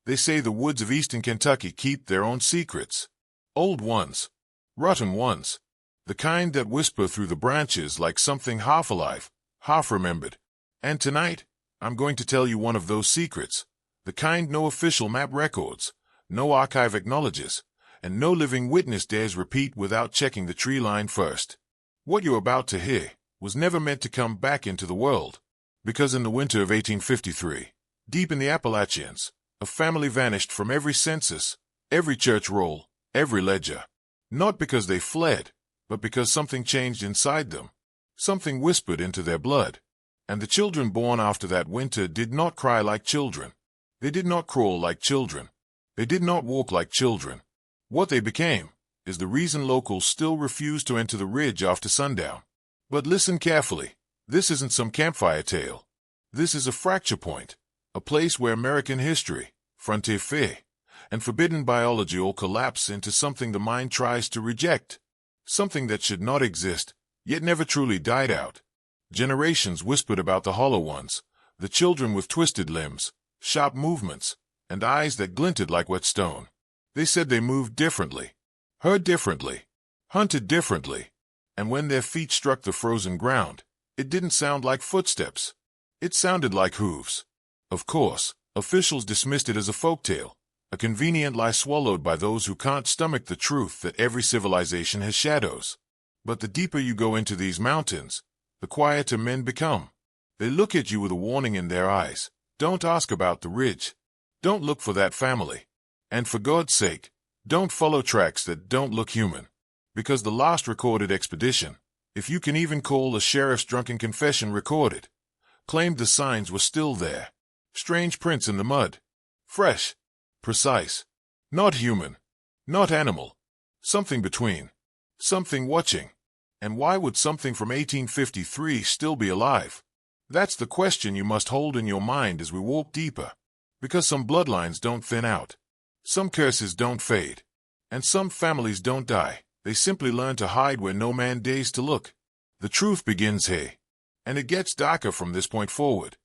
They say the woods of eastern Kentucky keep their own secrets. Old ones. Rotten ones. The kind that whisper through the branches like something half alive, half remembered. And tonight, I'm going to tell you one of those secrets. The kind no official map records, no archive acknowledges, and no living witness dares repeat without checking the tree line first. What you're about to hear was never meant to come back into the world. Because in the winter of 1853, deep in the Appalachians, a family vanished from every census, every church roll, every ledger. Not because they fled, but because something changed inside them. Something whispered into their blood. And the children born after that winter did not cry like children. They did not crawl like children. They did not walk like children. What they became is the reason locals still refuse to enter the ridge after sundown. But listen carefully. This isn't some campfire tale. This is a fracture point, a place where American history, frontier fear, and forbidden biology all collapse into something the mind tries to reject. Something that should not exist, yet never truly died out. Generations whispered about the hollow ones, the children with twisted limbs, sharp movements, and eyes that glinted like wet stone. They said they moved differently, heard differently, hunted differently, and when their feet struck the frozen ground, it didn't sound like footsteps. It sounded like hooves. Of course, officials dismissed it as a folktale, a convenient lie swallowed by those who can't stomach the truth that every civilization has shadows. But the deeper you go into these mountains, the quieter men become. They look at you with a warning in their eyes. Don't ask about the ridge. Don't look for that family. And for God's sake, don't follow tracks that don't look human. Because the last recorded expedition, if you can even call a sheriff's drunken confession recorded, claimed the signs were still there. Strange prints in the mud. Fresh. Precise. Not human. Not animal. Something between. Something watching. And why would something from 1853 still be alive? That's the question you must hold in your mind as we walk deeper. Because some bloodlines don't thin out. Some curses don't fade. And some families don't die. They simply learn to hide where no man dares to look. The truth begins here. And it gets darker from this point forward.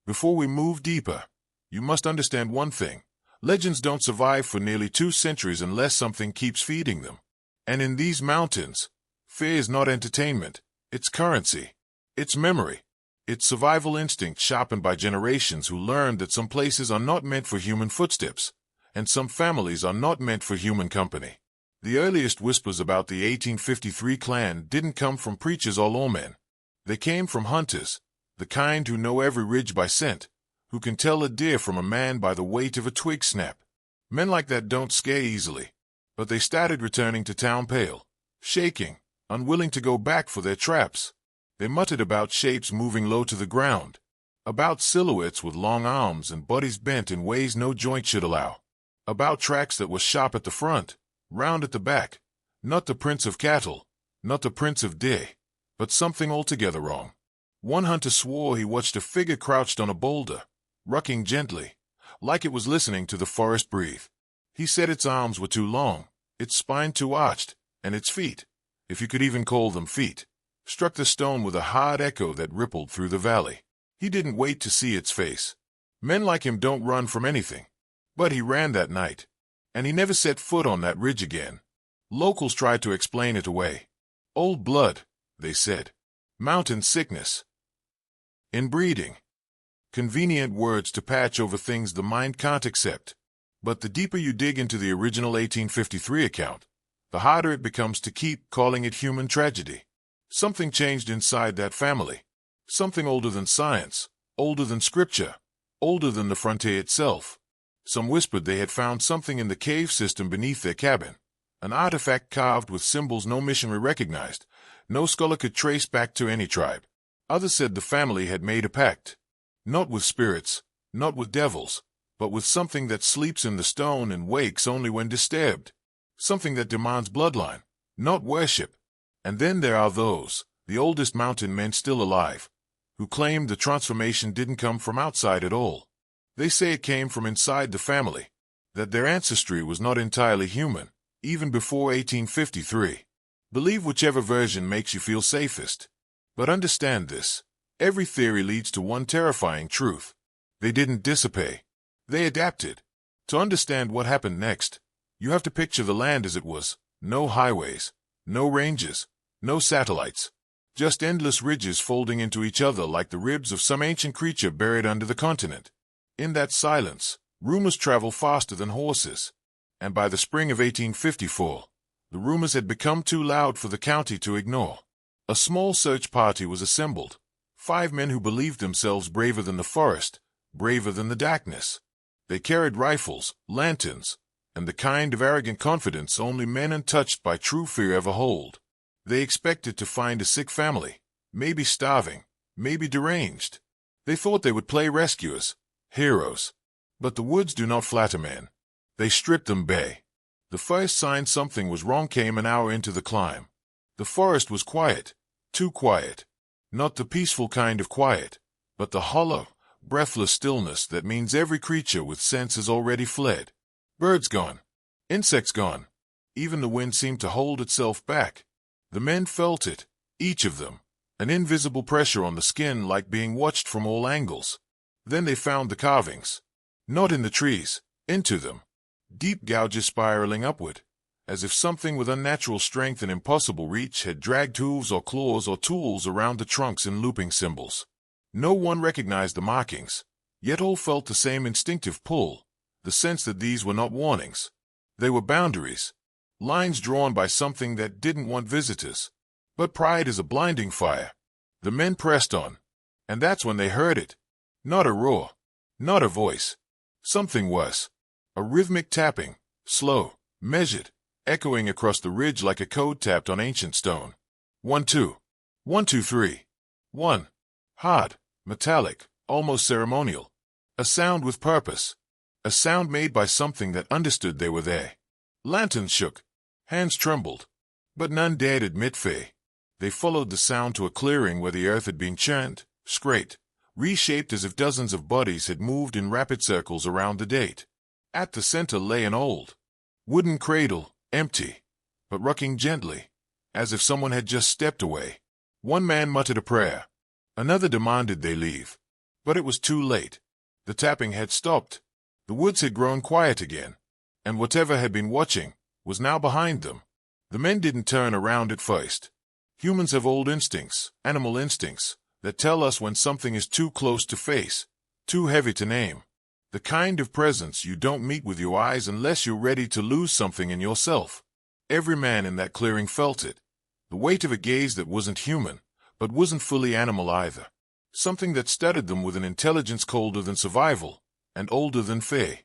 Before we move deeper, you must understand one thing. Legends don't survive for nearly 2 centuries unless something keeps feeding them. And in these mountains, fear is not entertainment. It's currency. It's memory. It's survival instinct sharpened by generations who learned that some places are not meant for human footsteps, and some families are not meant for human company. The earliest whispers about the 1853 clan didn't come from preachers or lawmen. They came from hunters, the kind who know every ridge by scent, who can tell a deer from a man by the weight of a twig snap. Men like that don't scare easily. But they started returning to town pale, shaking, unwilling to go back for their traps. They muttered about shapes moving low to the ground, about silhouettes with long arms and bodies bent in ways no joint should allow, about tracks that were sharp at the front, round at the back, not the prints of cattle, not the prints of deer, but something altogether wrong. One hunter swore he watched a figure crouched on a boulder, rocking gently, like it was listening to the forest breathe. He said its arms were too long, its spine too arched, and its feet, if you could even call them feet, struck the stone with a hard echo that rippled through the valley. He didn't wait to see its face. Men like him don't run from anything. But he ran that night, and he never set foot on that ridge again. Locals tried to explain it away. Old blood, they said. Mountain sickness. Inbreeding. Convenient words to patch over things the mind can't accept. But the deeper you dig into the original 1853 account, the harder it becomes to keep calling it human tragedy. Something changed inside that family. Something older than science, older than scripture, older than the frontier itself. Some whispered they had found something in the cave system beneath their cabin, an artifact carved with symbols no missionary recognized, no scholar could trace back to any tribe. Others said the family had made a pact, not with spirits, not with devils, but with something that sleeps in the stone and wakes only when disturbed, something that demands bloodline, not worship. And then there are those, the oldest mountain men still alive, who claim the transformation didn't come from outside at all. They say it came from inside the family, that their ancestry was not entirely human, even before 1853. Believe whichever version makes you feel safest. But understand this, every theory leads to one terrifying truth. They didn't dissipate. They adapted. To understand what happened next, you have to picture the land as it was. No highways, no ranges, no satellites. Just endless ridges folding into each other like the ribs of some ancient creature buried under the continent. In that silence, rumors travel faster than horses. And by the spring of 1854, the rumors had become too loud for the county to ignore. A small search party was assembled. 5 men who believed themselves braver than the forest, braver than the darkness. They carried rifles, lanterns, and the kind of arrogant confidence only men untouched by true fear ever hold. They expected to find a sick family, maybe starving, maybe deranged. They thought they would play rescuers, heroes. But the woods do not flatter men. They strip them bare. The first sign something was wrong came an hour into the climb. The forest was quiet, too quiet. Not the peaceful kind of quiet, but the hollow, breathless stillness that means every creature with sense has already fled. Birds gone. Insects gone. Even the wind seemed to hold itself back. The men felt it, each of them, an invisible pressure on the skin like being watched from all angles. Then they found the carvings. Not in the trees, into them. Deep gouges spiraling upward, as if something with unnatural strength and impossible reach had dragged hooves or claws or tools around the trunks in looping symbols. No one recognized the markings, yet all felt the same instinctive pull, the sense that these were not warnings. They were boundaries, lines drawn by something that didn't want visitors. But pride is a blinding fire. The men pressed on, and that's when they heard it. Not a roar, not a voice. Something worse. A rhythmic tapping, slow, measured, echoing across the ridge like a code tapped on ancient stone. 1, 2. 1, 2, 3. 1. Hard, metallic, almost ceremonial. A sound with purpose. A sound made by something that understood they were there. Lanterns shook. Hands trembled. But none dared admit fear. They followed the sound to a clearing where the earth had been churned, scraped, reshaped as if dozens of bodies had moved in rapid circles around the date. At the center lay an old, wooden cradle, empty, but rocking gently, as if someone had just stepped away. One man muttered a prayer. Another demanded they leave. But it was too late. The tapping had stopped. The woods had grown quiet again, and whatever had been watching was now behind them. The men didn't turn around at first. Humans have old instincts, animal instincts, that tell us when something is too close to face, too heavy to name. The kind of presence you don't meet with your eyes unless you're ready to lose something in yourself. Every man in that clearing felt it. The weight of a gaze that wasn't human, but wasn't fully animal either. Something that studied them with an intelligence colder than survival, and older than fear.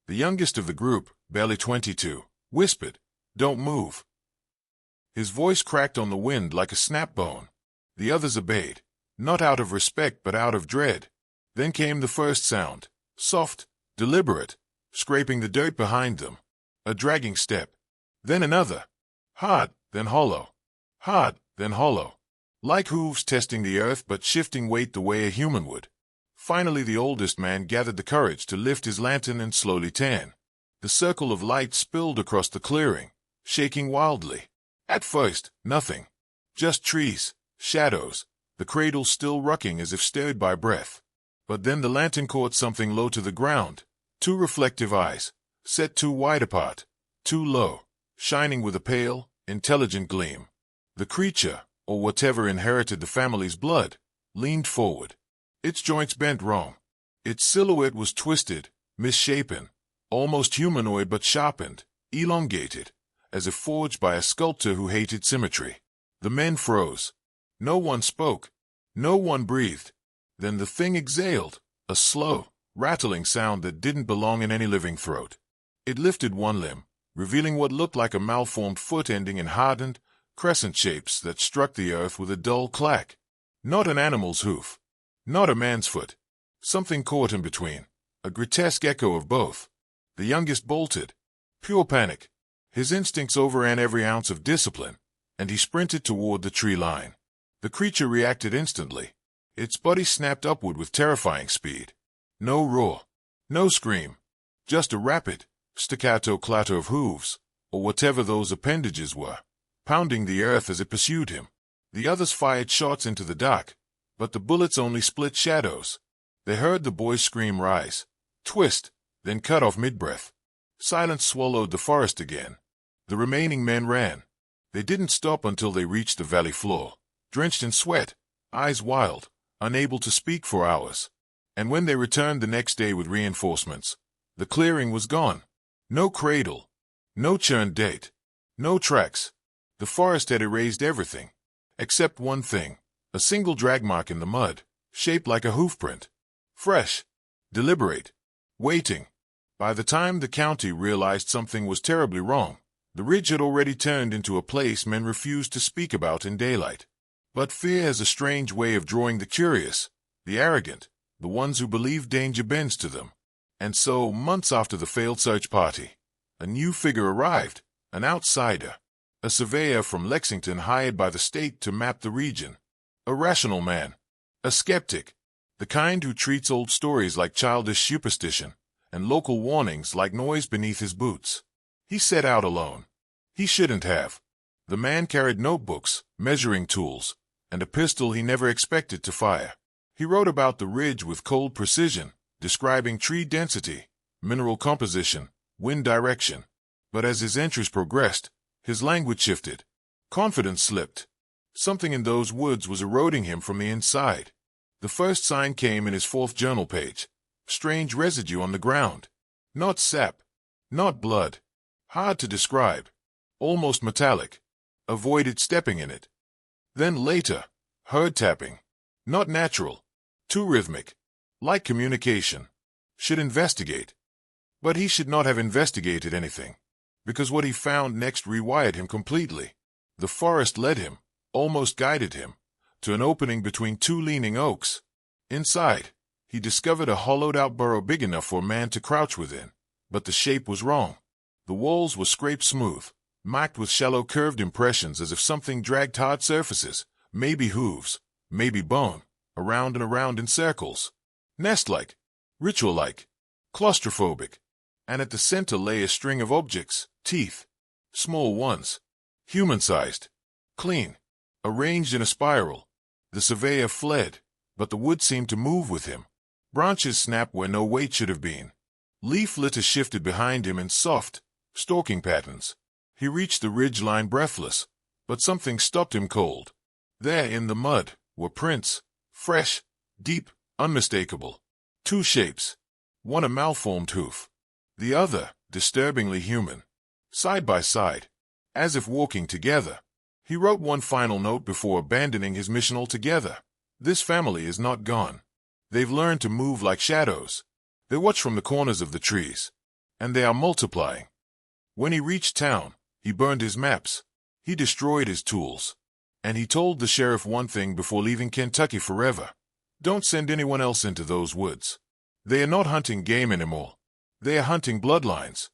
The youngest of the group, barely 22, whispered, "Don't move." His voice cracked on the wind like a snap bone. The others obeyed, not out of respect but out of dread. Then came the first sound. Soft, deliberate, scraping the dirt behind them. A dragging step. Then another. Hard, then hollow. Hard, then hollow. Like hooves testing the earth but shifting weight the way a human would. Finally the oldest man gathered the courage to lift his lantern and slowly turn. The circle of light spilled across the clearing, shaking wildly. At first, nothing. Just trees, shadows, the cradle still rocking as if stirred by breath. But then the lantern caught something low to the ground, 2 reflective eyes, set too wide apart, too low, shining with a pale, intelligent gleam. The creature, or whatever inherited the family's blood, leaned forward. Its joints bent wrong. Its silhouette was twisted, misshapen, almost humanoid but sharpened, elongated, as if forged by a sculptor who hated symmetry. The men froze. No one spoke. No one breathed. Then the thing exhaled, a slow, rattling sound that didn't belong in any living throat. It lifted one limb, revealing what looked like a malformed foot ending in hardened, crescent shapes that struck the earth with a dull clack. Not an animal's hoof. Not a man's foot. Something caught in between, a grotesque echo of both. The youngest bolted. Pure panic. His instincts overran every ounce of discipline, and he sprinted toward the tree line. The creature reacted instantly. Its body snapped upward with terrifying speed. No roar. No scream. Just a rapid, staccato clatter of hooves, or whatever those appendages were, pounding the earth as it pursued him. The others fired shots into the dark, but the bullets only split shadows. They heard the boy's scream rise, twist, then cut off mid-breath. Silence swallowed the forest again. The remaining men ran. They didn't stop until they reached the valley floor, drenched in sweat, eyes wild, unable to speak for hours. And when they returned the next day with reinforcements, the clearing was gone. No cradle, no churned date, no tracks. The forest had erased everything, except one thing, a single drag mark in the mud, shaped like a hoofprint. Fresh, deliberate, waiting. By the time the county realized something was terribly wrong, the ridge had already turned into a place men refused to speak about in daylight. But fear has a strange way of drawing the curious, the arrogant, the ones who believe danger bends to them. And so, months after the failed search party, a new figure arrived, an outsider, a surveyor from Lexington hired by the state to map the region. A rational man, a skeptic, the kind who treats old stories like childish superstition, and local warnings like noise beneath his boots. He set out alone. He shouldn't have. The man carried notebooks, measuring tools, and a pistol he never expected to fire. He wrote about the ridge with cold precision, describing tree density, mineral composition, wind direction. But as his entries progressed, his language shifted. Confidence slipped. Something in those woods was eroding him from the inside. The first sign came in his fourth journal page. Strange residue on the ground. Not sap. Not blood. Hard to describe. Almost metallic. Avoided stepping in it. Then later, heard tapping. Not natural. Too rhythmic. Like communication. Should investigate. But he should not have investigated anything, because what he found next rewired him completely. The forest led him, almost guided him, to an opening between two leaning oaks. Inside, he discovered a hollowed-out burrow big enough for a man to crouch within, but the shape was wrong. The walls were scraped smooth, marked with shallow curved impressions as if something dragged hard surfaces, maybe hooves, maybe bone, around and around in circles. Nest-like, ritual-like, claustrophobic. And at the center lay a string of objects, teeth, small ones, human-sized, clean, arranged in a spiral. The surveyor fled, but the wood seemed to move with him. Branches snapped where no weight should have been. Leaf litter shifted behind him in soft, stalking patterns. He reached the ridge line breathless, but something stopped him cold. There in the mud were prints, fresh, deep, unmistakable. Two shapes. One a malformed hoof. The other, disturbingly human. Side by side, as if walking together. He wrote one final note before abandoning his mission altogether. This family is not gone. They've learned to move like shadows. They watch from the corners of the trees. And they are multiplying. When he reached town, he burned his maps. He destroyed his tools. And he told the sheriff one thing before leaving Kentucky forever. Don't send anyone else into those woods. They are not hunting game anymore. They are hunting bloodlines.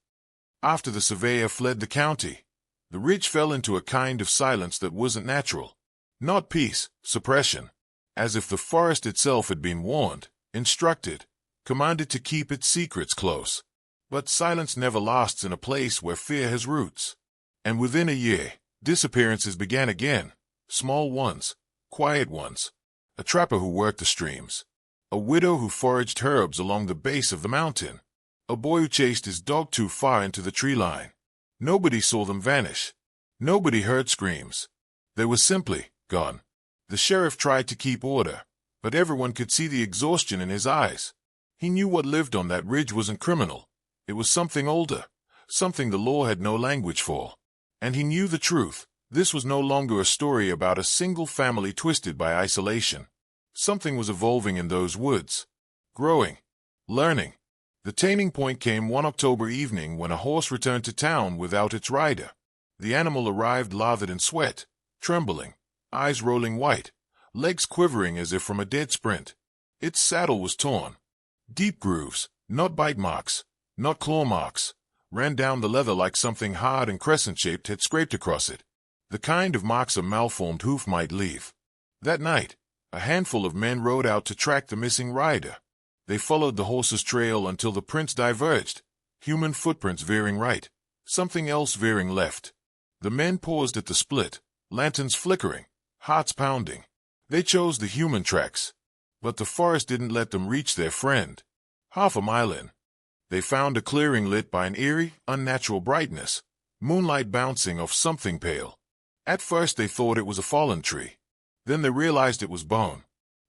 After the surveyor fled the county, the ridge fell into a kind of silence that wasn't natural. Not peace, suppression. As if the forest itself had been warned, instructed, commanded to keep its secrets close. But silence never lasts in a place where fear has roots. And within a year, disappearances began again. Small ones, quiet ones. A trapper who worked the streams. A widow who foraged herbs along the base of the mountain. A boy who chased his dog too far into the tree line. Nobody saw them vanish. Nobody heard screams. They were simply gone. The sheriff tried to keep order, but everyone could see the exhaustion in his eyes. He knew what lived on that ridge wasn't criminal. It was something older, something the law had no language for. And he knew the truth. This was no longer a story about a single family twisted by isolation. Something was evolving in those woods. Growing. Learning. The turning point came one October evening when a horse returned to town without its rider. The animal arrived lathered in sweat, trembling, eyes rolling white, legs quivering as if from a dead sprint. Its saddle was torn. Deep grooves, not bite marks, not claw marks, ran down the leather like something hard and crescent-shaped had scraped across it. The kind of marks a malformed hoof might leave. That night, a handful of men rode out to track the missing rider. They followed the horse's trail until the prints diverged, human footprints veering right, something else veering left. The men paused at the split, lanterns flickering, hearts pounding. They chose the human tracks. But the forest didn't let them reach their friend. Half a mile in, They found a clearing lit by an eerie, unnatural brightness, moonlight bouncing off something pale. At first they thought it was a fallen tree. Then they realized it was bone.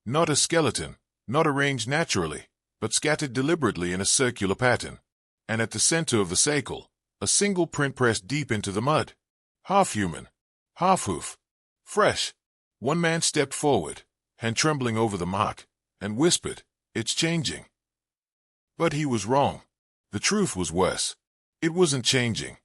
Not a skeleton, not arranged naturally, but scattered deliberately in a circular pattern. And at the center of the circle, a single print pressed deep into the mud. Half human, half hoof. Fresh. One man stepped forward, hand trembling over the mark, and whispered, "It's changing." But he was wrong. The truth was worse. It wasn't changing.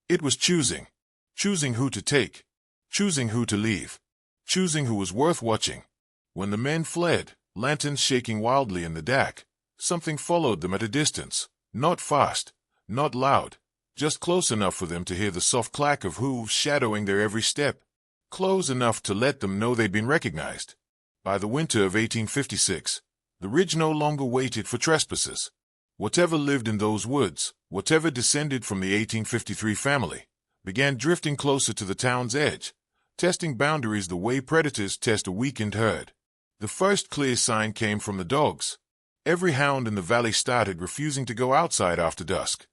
It was choosing. Choosing who to take. Choosing who to leave. Choosing who was worth watching. When the men fled, lanterns shaking wildly in the dark, something followed them at a distance. Not fast, not loud, just close enough for them to hear the soft clack of hooves shadowing their every step. Close enough to let them know they'd been recognized. By the winter of 1856, the ridge no longer waited for trespassers. Whatever lived in those woods, whatever descended from the 1853 family, began drifting closer to the town's edge, testing boundaries the way predators test a weakened herd. The first clear sign came from the dogs. Every hound in the valley started refusing to go outside after dusk.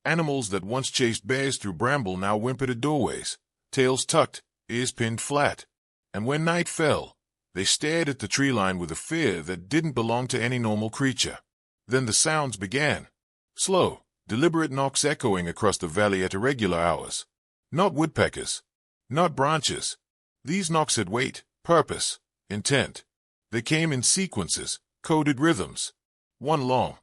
Animals that once chased bears through bramble now whimpered at doorways, tails tucked, ears pinned flat. And when night fell, they stared at the tree line with a fear that didn't belong to any normal creature. Then the sounds began. Slow, deliberate knocks echoing across the valley at irregular hours. Not woodpeckers. Not branches. These knocks had weight, purpose, intent. They came in sequences, coded rhythms. One long.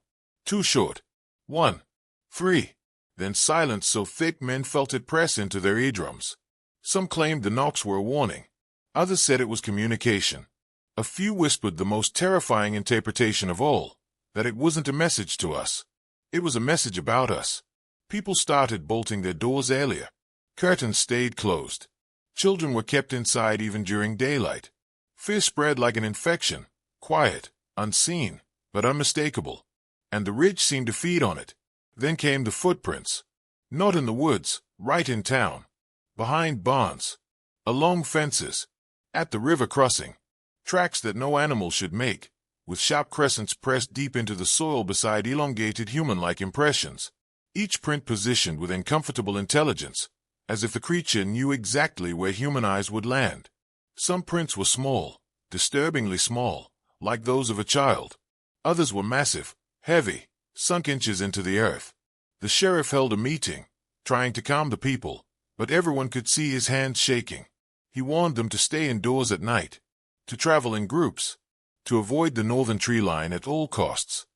Two short. 1, 3. Then silence so thick men felt it press into their eardrums. Some claimed the knocks were a warning. Others said it was communication. A few whispered the most terrifying interpretation of all, that it wasn't a message to us. It was a message about us. People started bolting their doors earlier. Curtains stayed closed. Children were kept inside even during daylight. Fear spread like an infection, quiet, unseen, but unmistakable. And the ridge seemed to feed on it. Then came the footprints. Not in the woods, right in town. Behind barns. Along fences. At the river crossing. Tracks that no animal should make, with sharp crescents pressed deep into the soil beside elongated human-like impressions. Each print positioned with uncomfortable intelligence, as if the creature knew exactly where human eyes would land. Some prints were small, disturbingly small, like those of a child. Others were massive, heavy, sunk inches into the earth. The sheriff held a meeting, trying to calm the people, but everyone could see his hands shaking. He warned them to stay indoors at night, to travel in groups, to avoid the northern tree line at all costs.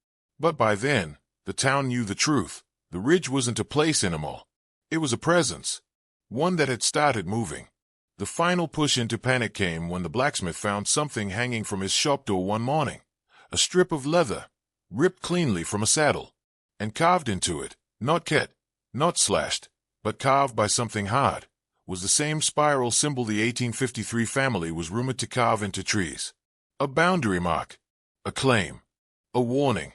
But by then, the town knew the truth. The ridge wasn't a place anymore. It was a presence, one that had started moving. The final push into panic came when the blacksmith found something hanging from his shop door one morning. A strip of leather, ripped cleanly from a saddle, and carved into it, not cut, not slashed, but carved by something hard, was the same spiral symbol the 1853 family was rumored to carve into trees. A boundary mark, a claim, a warning.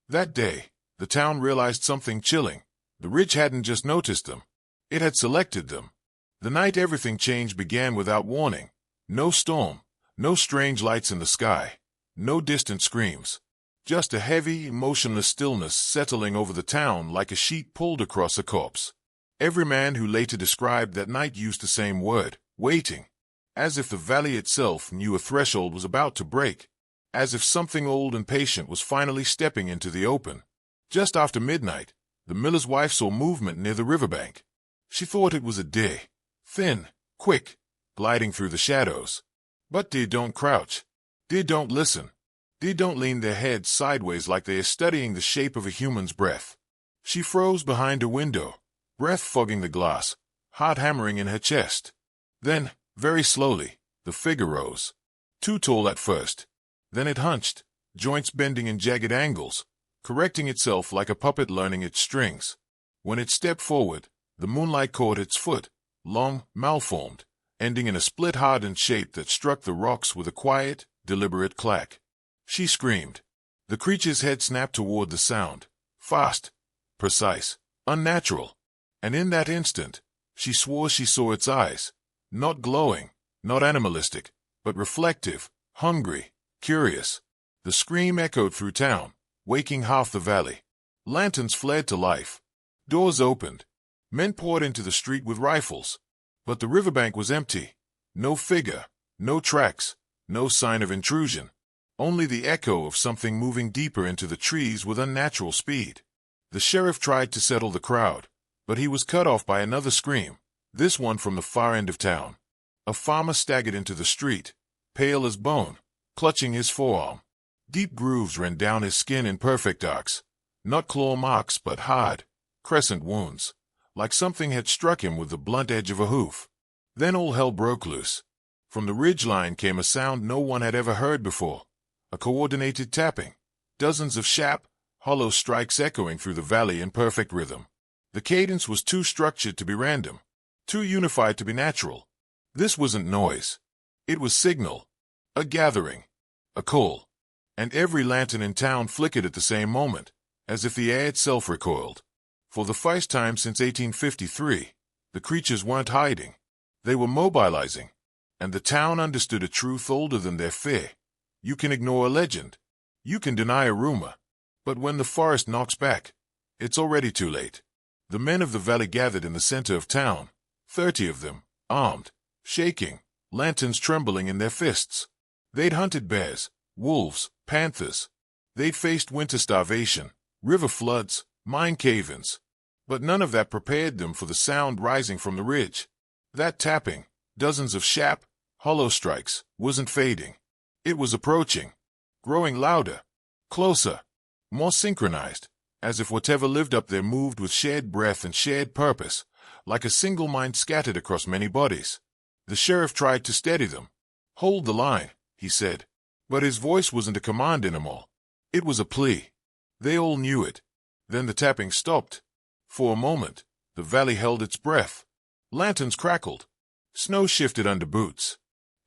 That day, the town realized something chilling. The ridge hadn't just noticed them, it had selected them. The night everything changed began without warning. No storm, no strange lights in the sky, no distant screams. Just a heavy, motionless stillness settling over the town like a sheet pulled across a corpse. Every man who later described that night used the same word, waiting. As if the valley itself knew a threshold was about to break. As if something old and patient was finally stepping into the open. Just after midnight, the miller's wife saw movement near the riverbank. She thought it was a deer, thin, quick, gliding through the shadows. But deer don't crouch. Deer don't listen. Deer don't lean their heads sideways like they are studying the shape of a human's breath. She froze behind a window, breath fogging the glass, heart hammering in her chest. Then, very slowly, the figure rose. Too tall at first. Then it hunched, joints bending in jagged angles, correcting itself like a puppet learning its strings. When it stepped forward, the moonlight caught its foot, long, malformed, ending in a split-hardened shape that struck the rocks with a quiet, deliberate clack. She screamed. The creature's head snapped toward the sound, fast, precise, unnatural. And in that instant, she swore she saw its eyes, not glowing, not animalistic, but reflective, hungry, curious. The scream echoed through town, waking half the valley. Lanterns flared to life. Doors opened. Men poured into the street with rifles. But the riverbank was empty. No figure, no tracks, no sign of intrusion. Only the echo of something moving deeper into the trees with unnatural speed. The sheriff tried to settle the crowd, but he was cut off by another scream, this one from the far end of town. A farmer staggered into the street, pale as bone, clutching his forearm. Deep grooves ran down his skin in perfect arcs, not claw marks but hard, crescent wounds, like something had struck him with the blunt edge of a hoof. Then all hell broke loose. From the ridgeline came a sound no one had ever heard before, a coordinated tapping, dozens of sharp, hollow strikes echoing through the valley in perfect rhythm. The cadence was too structured to be random, too unified to be natural. This wasn't noise. It was signal, a gathering, a call. And every lantern in town flickered at the same moment, as if the air itself recoiled. For the first time since 1853, the creatures weren't hiding. They were mobilizing. And the town understood a truth older than their fear. You can ignore a legend. You can deny a rumor. But when the forest knocks back, it's already too late. The men of the valley gathered in the center of town, 30 of them, armed, shaking, lanterns trembling in their fists. They'd hunted bears, wolves, panthers. They'd faced winter starvation, river floods, mine cave-ins. But none of that prepared them for the sound rising from the ridge. That tapping, dozens of sharp, hollow strikes, wasn't fading. It was approaching, growing louder, closer, more synchronized, as if whatever lived up there moved with shared breath and shared purpose, like a single mind scattered across many bodies. The sheriff tried to steady them. "Hold the line," he said. But his voice wasn't a command anymore. It was a plea. They all knew it. Then the tapping stopped. For a moment, the valley held its breath. Lanterns crackled. Snow shifted under boots.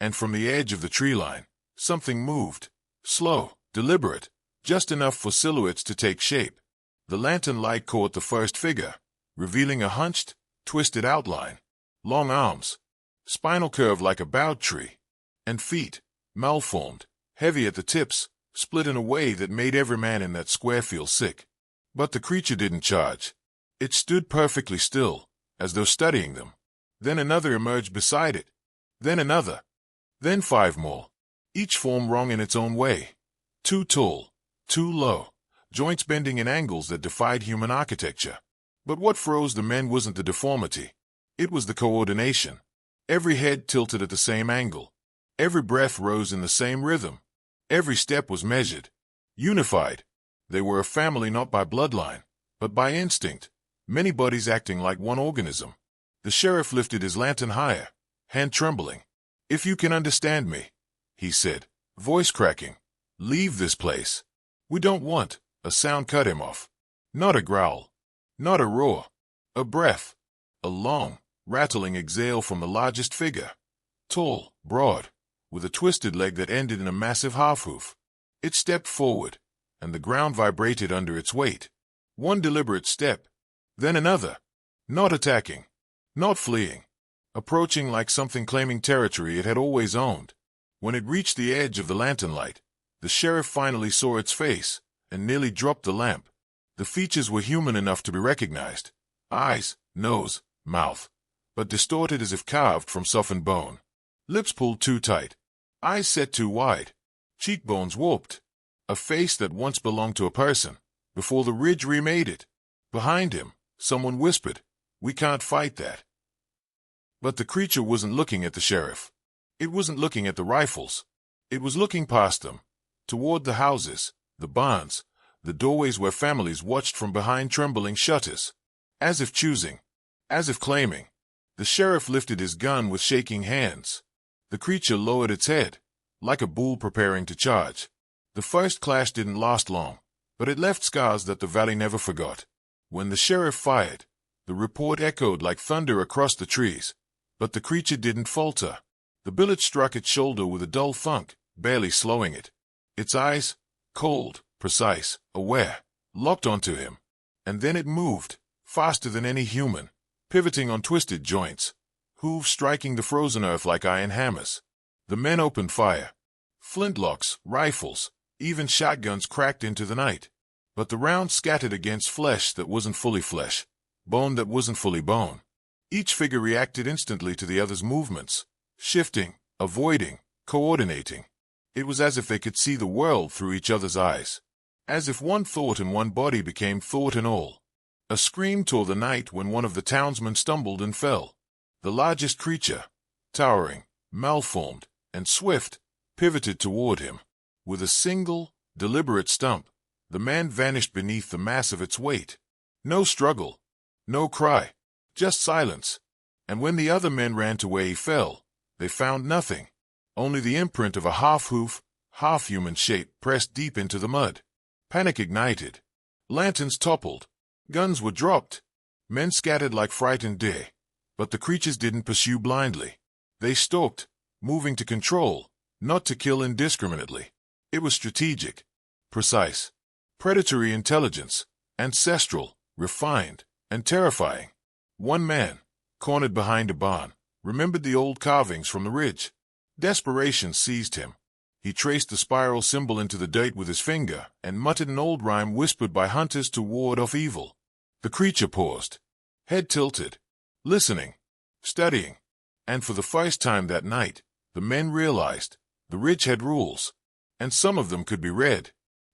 And from the edge of the tree line, something moved. Slow, deliberate, just enough for silhouettes to take shape. The lantern light caught the first figure, revealing a hunched, twisted outline. Long arms, spinal curve like a bowed tree, and feet, malformed, heavy at the tips, split in a way that made every man in that square feel sick. But the creature didn't charge. It stood perfectly still, as though studying them. Then another emerged beside it. Then another. Then 5 more. Each form wrong in its own way. Too tall, too low, joints bending in angles that defied human architecture. But what froze the men wasn't the deformity. It was the coordination. Every head tilted at the same angle. Every breath rose in the same rhythm. Every step was measured. Unified. They were a family not by bloodline, but by instinct. Many bodies acting like one organism. The sheriff lifted his lantern higher, hand trembling. "If you can understand me," he said, voice cracking, "leave this place. We don't want." A sound cut him off. Not a growl. Not a roar. A breath. A long, rattling exhale from the largest figure. Tall, broad, with a twisted leg that ended in a massive half-hoof. It stepped forward, and the ground vibrated under its weight. One deliberate step. Then another. Not attacking. Not fleeing. Approaching like something claiming territory it had always owned. When it reached the edge of the lantern light, the sheriff finally saw its face, and nearly dropped the lamp. The features were human enough to be recognized. Eyes, nose, mouth, but distorted as if carved from softened bone. Lips pulled too tight. Eyes set too wide. Cheekbones warped. A face that once belonged to a person, before the ridge remade it. Behind him, someone whispered, "We can't fight that." But the creature wasn't looking at the sheriff. It wasn't looking at the rifles. It was looking past them, toward the houses, the barns, the doorways where families watched from behind trembling shutters. As if choosing, as if claiming. The sheriff lifted his gun with shaking hands. The creature lowered its head, like a bull preparing to charge. The first clash didn't last long, but it left scars that the valley never forgot. When the sheriff fired, the report echoed like thunder across the trees, but the creature didn't falter. The bullet struck its shoulder with a dull thunk, barely slowing it. Its eyes, cold, precise, aware, locked onto him. And then it moved, faster than any human, pivoting on twisted joints, hooves striking the frozen earth like iron hammers. The men opened fire. Flintlocks, rifles, even shotguns cracked into the night. but the round scattered against flesh that wasn't fully flesh, bone that wasn't fully bone. Each figure reacted instantly to the other's movements, shifting, avoiding, coordinating. It was as if they could see the world through each other's eyes, as if one thought and one body became thought and all. A scream tore the night when one of the townsmen stumbled and fell. The largest creature, towering, malformed, and swift, pivoted toward him. With a single, deliberate stump, the man vanished beneath the mass of its weight. No struggle, no cry, just silence. And when the other men ran to where he fell, they found nothing, only the imprint of a half-hoof, half-human shape pressed deep into the mud. Panic ignited. Lanterns toppled. Guns were dropped. Men scattered like frightened deer. But the creatures didn't pursue blindly. They stalked, moving to control, not to kill indiscriminately. It was strategic, precise, predatory intelligence, ancestral, refined, and terrifying. One man, cornered behind a barn, remembered the old carvings from the ridge. Desperation seized him. He traced the spiral symbol into the dirt with his finger and muttered an old rhyme whispered by hunters to ward off evil. The creature paused, head tilted, listening, studying, and for the first time that night, the men realized the ridge had rules, and some of them could be read,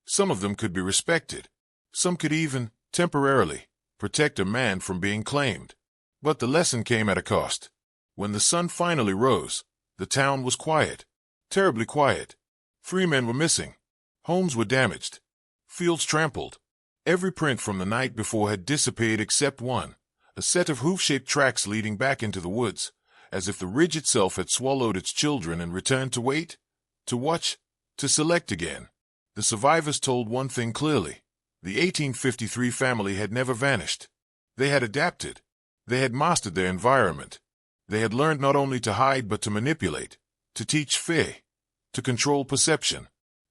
some of them could be respected, some could even, temporarily, protect a man from being claimed. But the lesson came at a cost. When the sun finally rose, the town was quiet, terribly quiet. 3 men were missing. Homes were damaged. Fields trampled. Every print from the night before had disappeared except one, a set of hoof-shaped tracks leading back into the woods, as if the ridge itself had swallowed its children and returned to wait, to watch, to select again. The survivors told one thing clearly. The 1853 family had never vanished. They had adapted. They had mastered their environment. They had learned not only to hide but to manipulate, to teach fear, to control perception.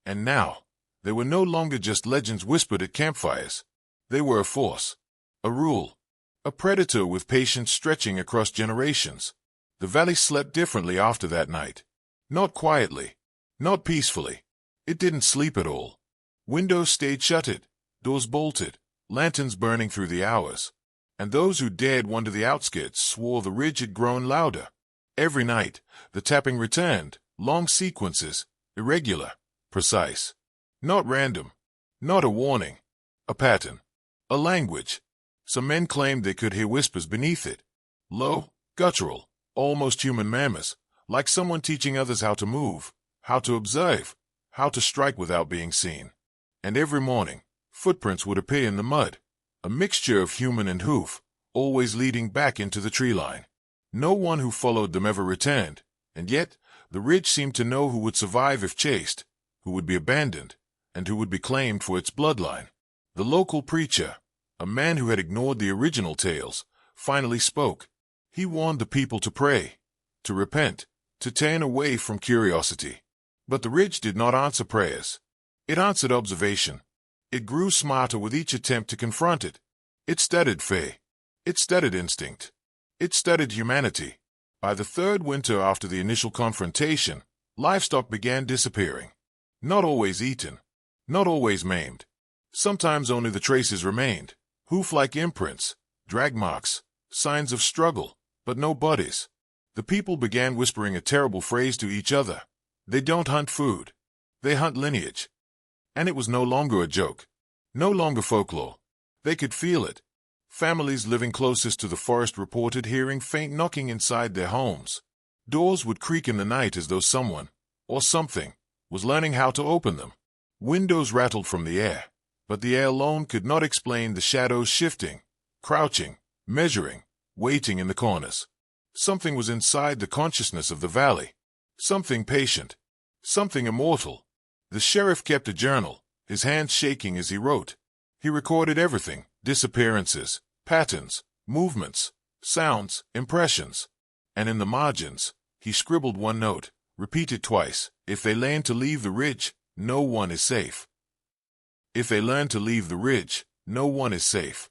And now, they were no longer just legends whispered at campfires. They were a force, a rule, a predator with patience stretching across generations. The valley slept differently after that night. Not quietly, not peacefully. It didn't sleep at all. Windows stayed shuttered, doors bolted, lanterns burning through the hours. And those who dared wander the outskirts swore the ridge had grown louder. Every night, the tapping returned, long sequences, irregular, precise. Not random, not a warning, a pattern, a language. Some men claimed they could hear whispers beneath it. Low, guttural, almost human murmurs, like someone teaching others how to move, how to observe, how to strike without being seen. And every morning, footprints would appear in the mud, a mixture of human and hoof, always leading back into the tree line. No one who followed them ever returned, and yet the ridge seemed to know who would survive if chased, who would be abandoned, and who would be claimed for its bloodline. The local preacher, a man who had ignored the original tales, finally spoke. He warned the people to pray, to repent, to turn away from curiosity. But the ridge did not answer prayers. It answered observation. It grew smarter with each attempt to confront it. It studied fear. It studied instinct. It studied humanity. By the third winter after the initial confrontation, livestock began disappearing. Not always eaten, not always maimed. Sometimes only the traces remained, hoof-like imprints, drag marks, signs of struggle, but no bodies. The people began whispering a terrible phrase to each other. They don't hunt food. They hunt lineage. And it was no longer a joke, no longer folklore. They could feel it. Families living closest to the forest reported hearing faint knocking inside their homes. Doors would creak in the night as though someone, or something, was learning how to open them. Windows rattled from the air, but the air alone could not explain the shadows shifting, crouching, measuring, waiting in the corners. Something was inside the consciousness of the valley. Something patient. Something immortal. The sheriff kept a journal, his hands shaking as he wrote. He recorded everything, disappearances, patterns, movements, sounds, impressions. And in the margins, he scribbled one note, repeated twice. If they learn to leave the ridge, no one is safe. If they learn to leave the ridge, no one is safe.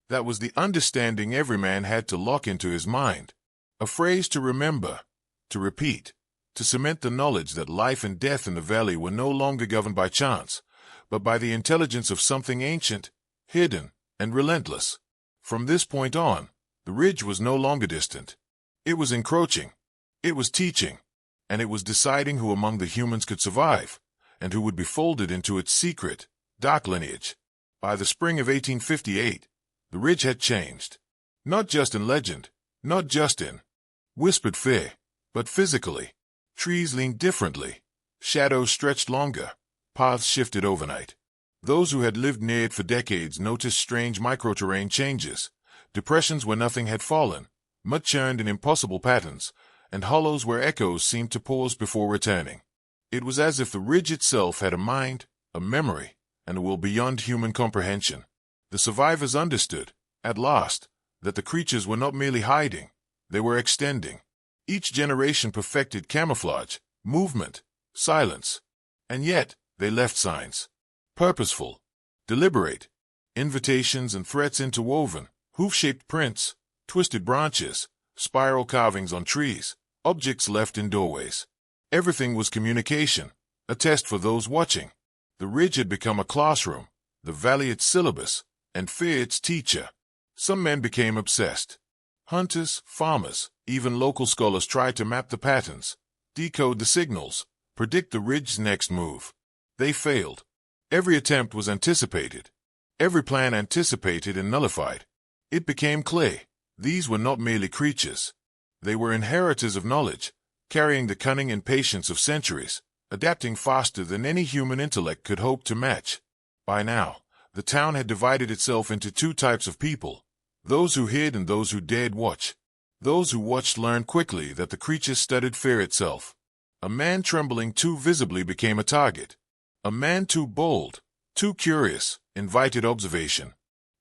That was the understanding every man had to lock into his mind. A phrase to remember, to repeat, to cement the knowledge that life and death in the valley were no longer governed by chance, but by the intelligence of something ancient, hidden, and relentless. From this point on, the ridge was no longer distant. It was encroaching. It was teaching. And it was deciding who among the humans could survive, and who would be folded into its secret, dark lineage. By the spring of 1858, the ridge had changed. Not just in legend, not just in whispered fear, but physically. Trees leaned differently. Shadows stretched longer. Paths shifted overnight. Those who had lived near it for decades noticed strange microterrain changes, depressions where nothing had fallen, mud churned in impossible patterns, and hollows where echoes seemed to pause before returning. It was as if the ridge itself had a mind, a memory, and a will beyond human comprehension. The survivors understood, at last, that the creatures were not merely hiding, they were extending. Each generation perfected camouflage, movement, silence, and yet they left signs. Purposeful, deliberate, invitations and threats interwoven, hoof-shaped prints, twisted branches, spiral carvings on trees, objects left in doorways. Everything was communication, a test for those watching. The ridge had become a classroom, the valley its syllabus, and fear its teacher. Some men became obsessed. Hunters, farmers, even local scholars tried to map the patterns, decode the signals, predict the ridge's next move. They failed. Every attempt was anticipated. Every plan anticipated and nullified. It became clear. These were not merely creatures. They were inheritors of knowledge, carrying the cunning and patience of centuries, adapting faster than any human intellect could hope to match. By now, the town had divided itself into two types of people, those who hid and those who dared watch. Those who watched learned quickly that the creature studied fear itself. A man trembling too visibly became a target. A man too bold, too curious, invited observation.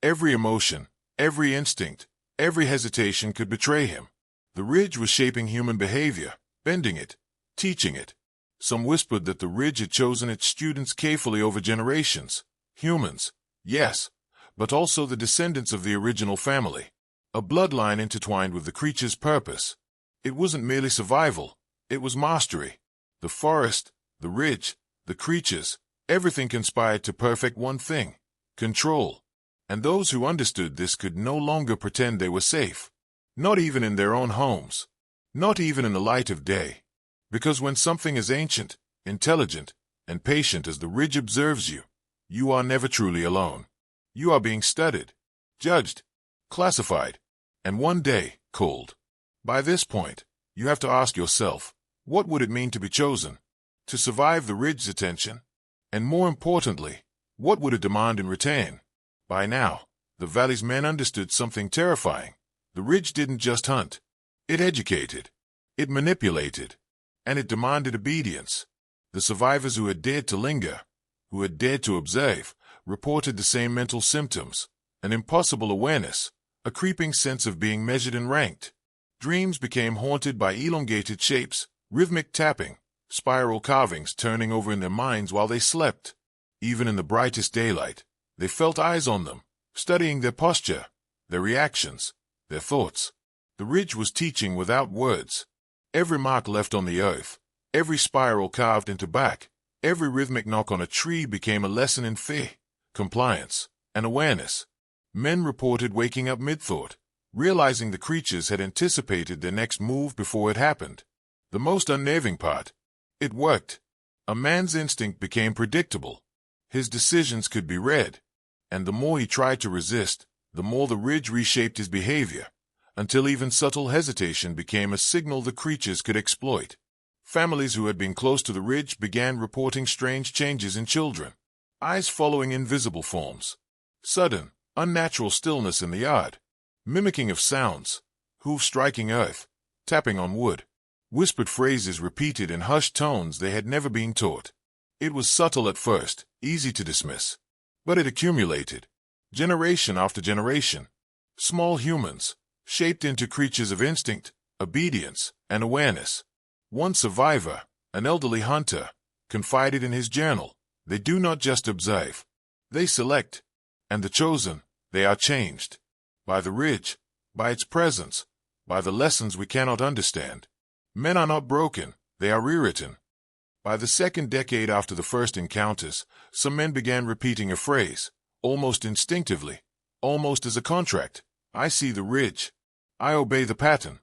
Every emotion, every instinct, every hesitation could betray him. The ridge was shaping human behavior, bending it, teaching it. Some whispered that the ridge had chosen its students carefully over generations. Humans, yes, but also the descendants of the original family. A bloodline intertwined with the creature's purpose. It wasn't merely survival, it was mastery. The forest, the ridge, the creatures, everything conspired to perfect one thing: control. And those who understood this could no longer pretend they were safe. Not even in their own homes. Not even in the light of day. Because when something is ancient, intelligent, and patient as the ridge observes you, you are never truly alone. You are being studied, judged, classified, and one day, culled. By this point, you have to ask yourself, what would it mean to be chosen? To survive the ridge's attention? And more importantly, what would it demand in return? By now, the valley's men understood something terrifying. The ridge didn't just hunt. It educated. It manipulated. And it demanded obedience. The survivors who had dared to linger, who had dared to observe, reported the same mental symptoms: an impossible awareness, a creeping sense of being measured and ranked. Dreams became haunted by elongated shapes, rhythmic tapping, spiral carvings turning over in their minds while they slept. Even in the brightest daylight, they felt eyes on them, studying their posture, their reactions, their thoughts. The ridge was teaching without words. Every mark left on the earth, every spiral carved into bark, every rhythmic knock on a tree became a lesson in fear, compliance, and awareness. Men reported waking up mid-thought, realizing the creatures had anticipated their next move before it happened. The most unnerving part: it worked. A man's instinct became predictable. His decisions could be read. And the more he tried to resist, the more the ridge reshaped his behavior, until even subtle hesitation became a signal the creatures could exploit. Families who had been close to the ridge began reporting strange changes in children. Eyes following invisible forms. Sudden, unnatural stillness in the yard. Mimicking of sounds. Hooves striking earth. Tapping on wood. Whispered phrases repeated in hushed tones they had never been taught. It was subtle at first, easy to dismiss. But it accumulated. Generation after generation. Small humans, shaped into creatures of instinct, obedience, and awareness. One survivor, an elderly hunter, confided in his journal, "They do not just observe. They select. And the chosen, they are changed. By the ridge, by its presence, by the lessons we cannot understand. Men are not broken, they are rewritten." By the second decade after the first encounters, some men began repeating a phrase, almost instinctively, almost as a contract. I see the ridge. I obey the pattern.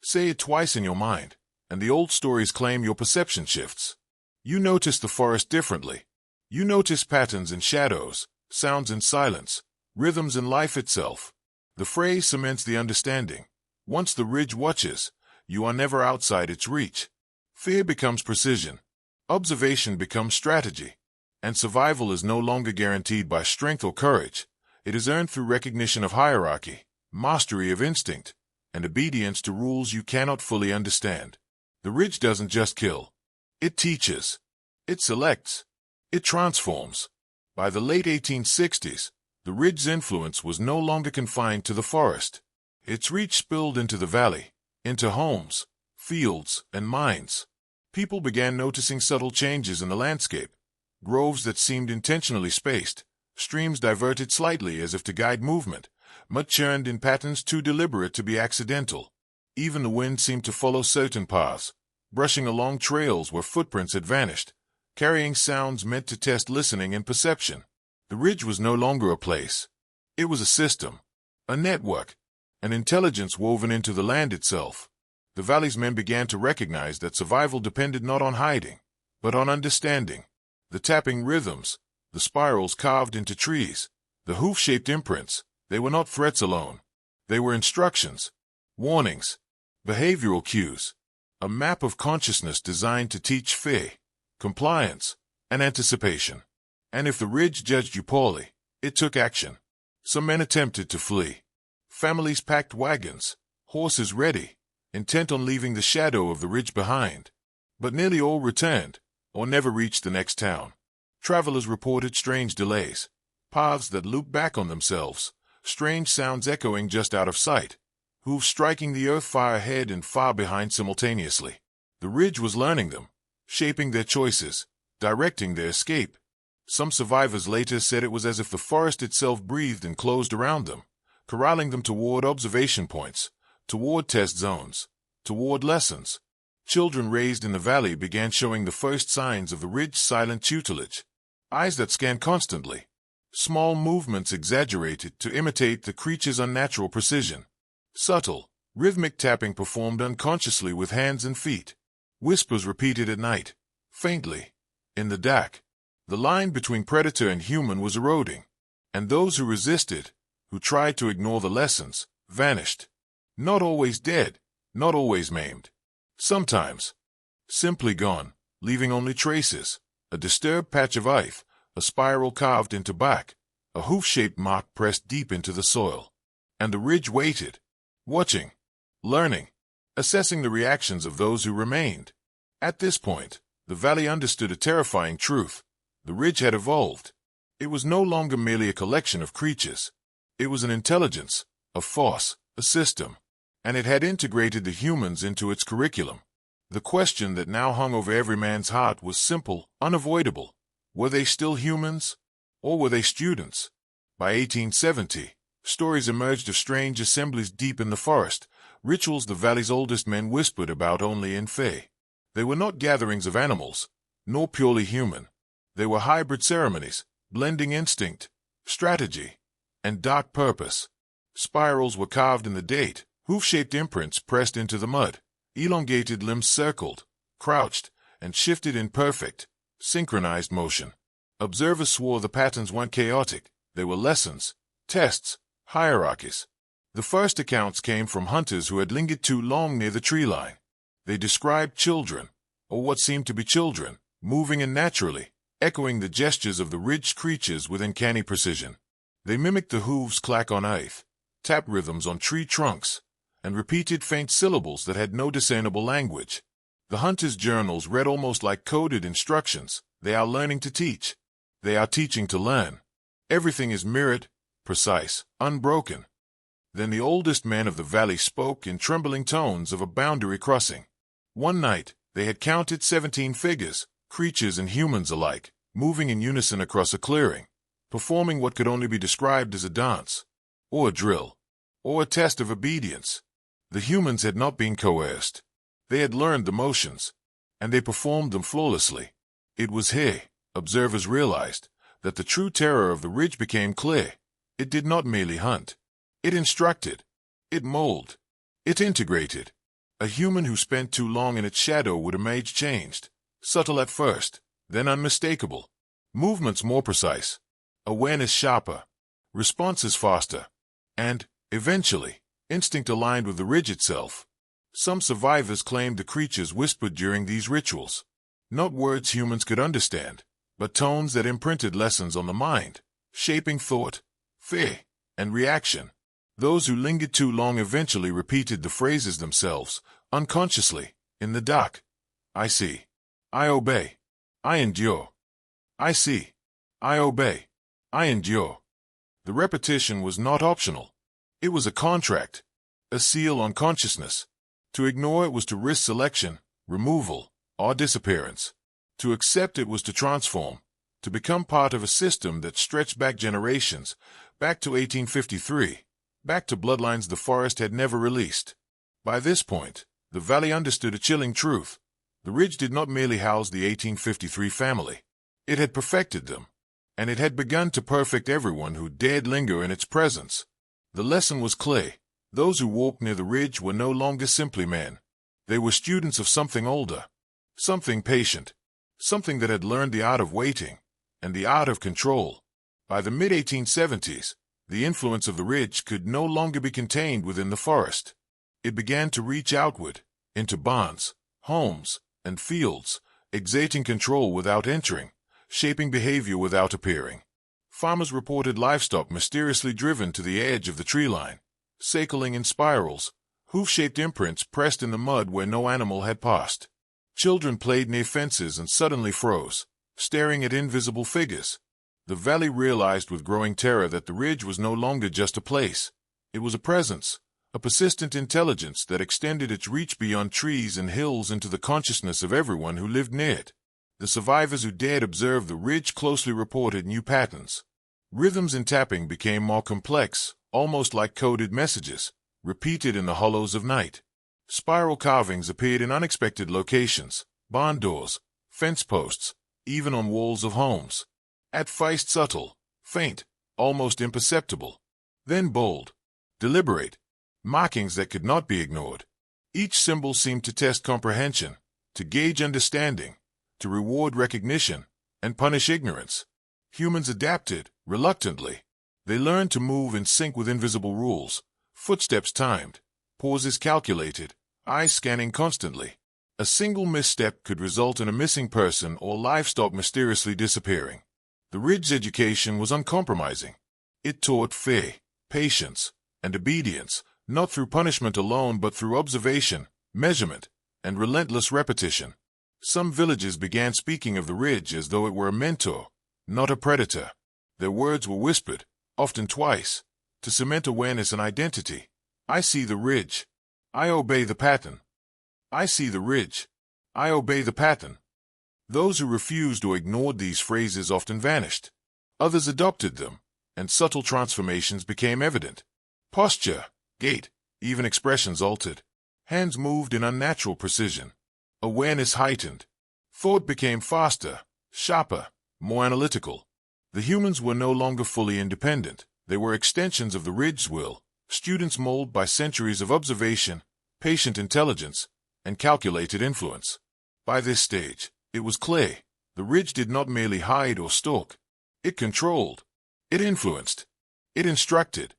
Say it twice in your mind, and the old stories claim your perception shifts. You notice the forest differently. You notice patterns in shadows, sounds in silence, rhythms in life itself. The phrase cements the understanding. Once the ridge watches, you are never outside its reach. Fear becomes precision. Observation becomes strategy. And survival is no longer guaranteed by strength or courage. It is earned through recognition of hierarchy, mastery of instinct, and obedience to rules you cannot fully understand. The ridge doesn't just kill. It teaches. It selects. It transforms. By the late 1860s, the ridge's influence was no longer confined to the forest. Its reach spilled into the valley, into homes, fields, and mines. People began noticing subtle changes in the landscape. Groves that seemed intentionally spaced, streams diverted slightly as if to guide movement, mud churned in patterns too deliberate to be accidental. Even the wind seemed to follow certain paths, brushing along trails where footprints had vanished, carrying sounds meant to test listening and perception. The ridge was no longer a place. It was a system, a network, an intelligence woven into the land itself. The valley's men began to recognize that survival depended not on hiding, but on understanding. The tapping rhythms, the spirals carved into trees, the hoof-shaped imprints, they were not threats alone. They were instructions, warnings, behavioral cues, a map of consciousness designed to teach fear, compliance, and anticipation. And if the ridge judged you poorly, it took action. Some men attempted to flee. Families packed wagons, horses ready, intent on leaving the shadow of the ridge behind. But nearly all returned, or never reached the next town. Travelers reported strange delays, paths that looped back on themselves, strange sounds echoing just out of sight, hooves striking the earth far ahead and far behind simultaneously. The ridge was learning them, shaping their choices, directing their escape. Some survivors later said it was as if the forest itself breathed and closed around them, corralling them toward observation points, toward test zones, toward lessons. Children raised in the valley began showing the first signs of the ridge's silent tutelage. Eyes that scanned constantly. Small movements exaggerated to imitate the creature's unnatural precision. Subtle, rhythmic tapping performed unconsciously with hands and feet. Whispers repeated at night, faintly, in the dark. The line between predator and human was eroding. And those who resisted, who tried to ignore the lessons, vanished. Not always dead, not always maimed. Sometimes, simply gone, leaving only traces, a disturbed patch of ice, a spiral carved into bark, a hoof-shaped mark pressed deep into the soil. And the ridge waited, watching, learning, assessing the reactions of those who remained. At this point, the valley understood a terrifying truth. The ridge had evolved. It was no longer merely a collection of creatures. It was an intelligence, a force, a system. And it had integrated the humans into its curriculum. The question that now hung over every man's heart was simple, unavoidable. Were they still humans? Or were they students? By 1870, stories emerged of strange assemblies deep in the forest, rituals the valley's oldest men whispered about only in Fae. They were not gatherings of animals, nor purely human. They were hybrid ceremonies, blending instinct, strategy, and dark purpose. Spirals were carved in the date, hoof-shaped imprints pressed into the mud, elongated limbs circled, crouched, and shifted in perfect, synchronized motion. Observers swore the patterns weren't chaotic. They were lessons, tests, hierarchies. The first accounts came from hunters who had lingered too long near the tree line. They described children, or what seemed to be children, moving unnaturally, echoing the gestures of the ridged creatures with uncanny precision. They mimicked the hooves clack on ice, tap rhythms on tree trunks, and repeated faint syllables that had no discernible language. The hunters' journals read almost like coded instructions. They are learning to teach. They are teaching to learn. Everything is mirrored, precise, unbroken. Then the oldest men of the valley spoke in trembling tones of a boundary crossing. One night, they had counted 17 figures, creatures and humans alike, moving in unison across a clearing, performing what could only be described as a dance, or a drill, or a test of obedience. The humans had not been coerced. They had learned the motions. and they performed them flawlessly. It was here, observers realized, that the true terror of the ridge became clear. It did not merely hunt. It instructed. It molded. It integrated. A human who spent too long in its shadow would emerge changed, subtle at first, then unmistakable. Movements more precise, awareness sharper, responses faster, and, eventually, instinct aligned with the ridge itself. Some survivors claimed the creatures whispered during these rituals. Not words humans could understand, but tones that imprinted lessons on the mind, shaping thought, fear, and reaction. Those who lingered too long eventually repeated the phrases themselves, unconsciously, in the dark. I see. I obey. I endure. I see. I obey. I endure. The repetition was not optional. It was a contract, a seal on consciousness. To ignore it was to risk selection, removal, or disappearance. To accept it was to transform, to become part of a system that stretched back generations, back to 1853, back to bloodlines the forest had never released. By this point, the valley understood a chilling truth. The ridge did not merely house the 1853 family. It had perfected them, and it had begun to perfect everyone who dared linger in its presence. The lesson was clear. Those who walked near the ridge were no longer simply men. They were students of something older, something patient, something that had learned the art of waiting and the art of control. By the mid-1870s, the influence of the ridge could no longer be contained within the forest. It began to reach outward, into barns, homes, and fields, exerting control without entering, shaping behavior without appearing. Farmers reported livestock mysteriously driven to the edge of the tree line, circling in spirals, hoof-shaped imprints pressed in the mud where no animal had passed. Children played near fences and suddenly froze, staring at invisible figures. The valley realized with growing terror that the ridge was no longer just a place. It was a presence, a persistent intelligence that extended its reach beyond trees and hills into the consciousness of everyone who lived near it. The survivors who dared observe the ridge closely reported new patterns. Rhythms and tapping became more complex, almost like coded messages, repeated in the hollows of night. Spiral carvings appeared in unexpected locations, barn doors, fence posts, even on walls of homes. At first subtle, faint, almost imperceptible. Then bold, deliberate, markings that could not be ignored. Each symbol seemed to test comprehension, to gauge understanding, to reward recognition, and punish ignorance. Humans adapted, reluctantly. They learned to move in sync with invisible rules, footsteps timed, pauses calculated, eyes scanning constantly. A single misstep could result in a missing person or livestock mysteriously disappearing. The ridge's education was uncompromising. It taught fear, patience, and obedience, not through punishment alone but through observation, measurement, and relentless repetition. Some villages began speaking of the ridge as though it were a mentor, not a predator. Their words were whispered, often twice, to cement awareness and identity. I see the ridge. I obey the pattern. I see the ridge. I obey the pattern. Those who refused or ignored these phrases often vanished. Others adopted them, and subtle transformations became evident. Posture, gait, even expressions altered. Hands moved in unnatural precision. Awareness heightened. Thought became faster, sharper, more analytical. The humans were no longer fully independent. They were extensions of the ridge's will, students molded by centuries of observation, patient intelligence, and calculated influence. By this stage, it was clear. The ridge did not merely hide or stalk. It controlled. It influenced. It instructed.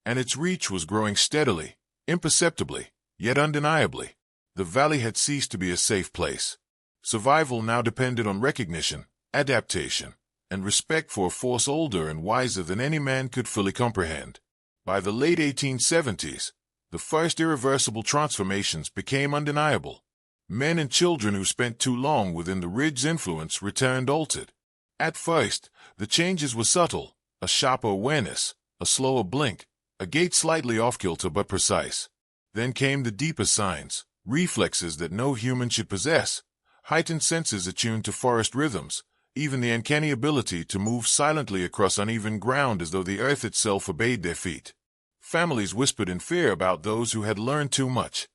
And its reach was growing steadily, imperceptibly, yet undeniably. The valley had ceased to be a safe place. Survival now depended on recognition, adaptation, and respect for a force older and wiser than any man could fully comprehend. By the late 1870s, the first irreversible transformations became undeniable. Men and children who spent too long within the ridge's influence returned altered. At first, the changes were subtle, a sharper awareness, a slower blink, a gait slightly off-kilter but precise. Then came the deeper signs, reflexes that no human should possess, heightened senses attuned to forest rhythms, even the uncanny ability to move silently across uneven ground as though the earth itself obeyed their feet. Families whispered in fear about those who had learned too much.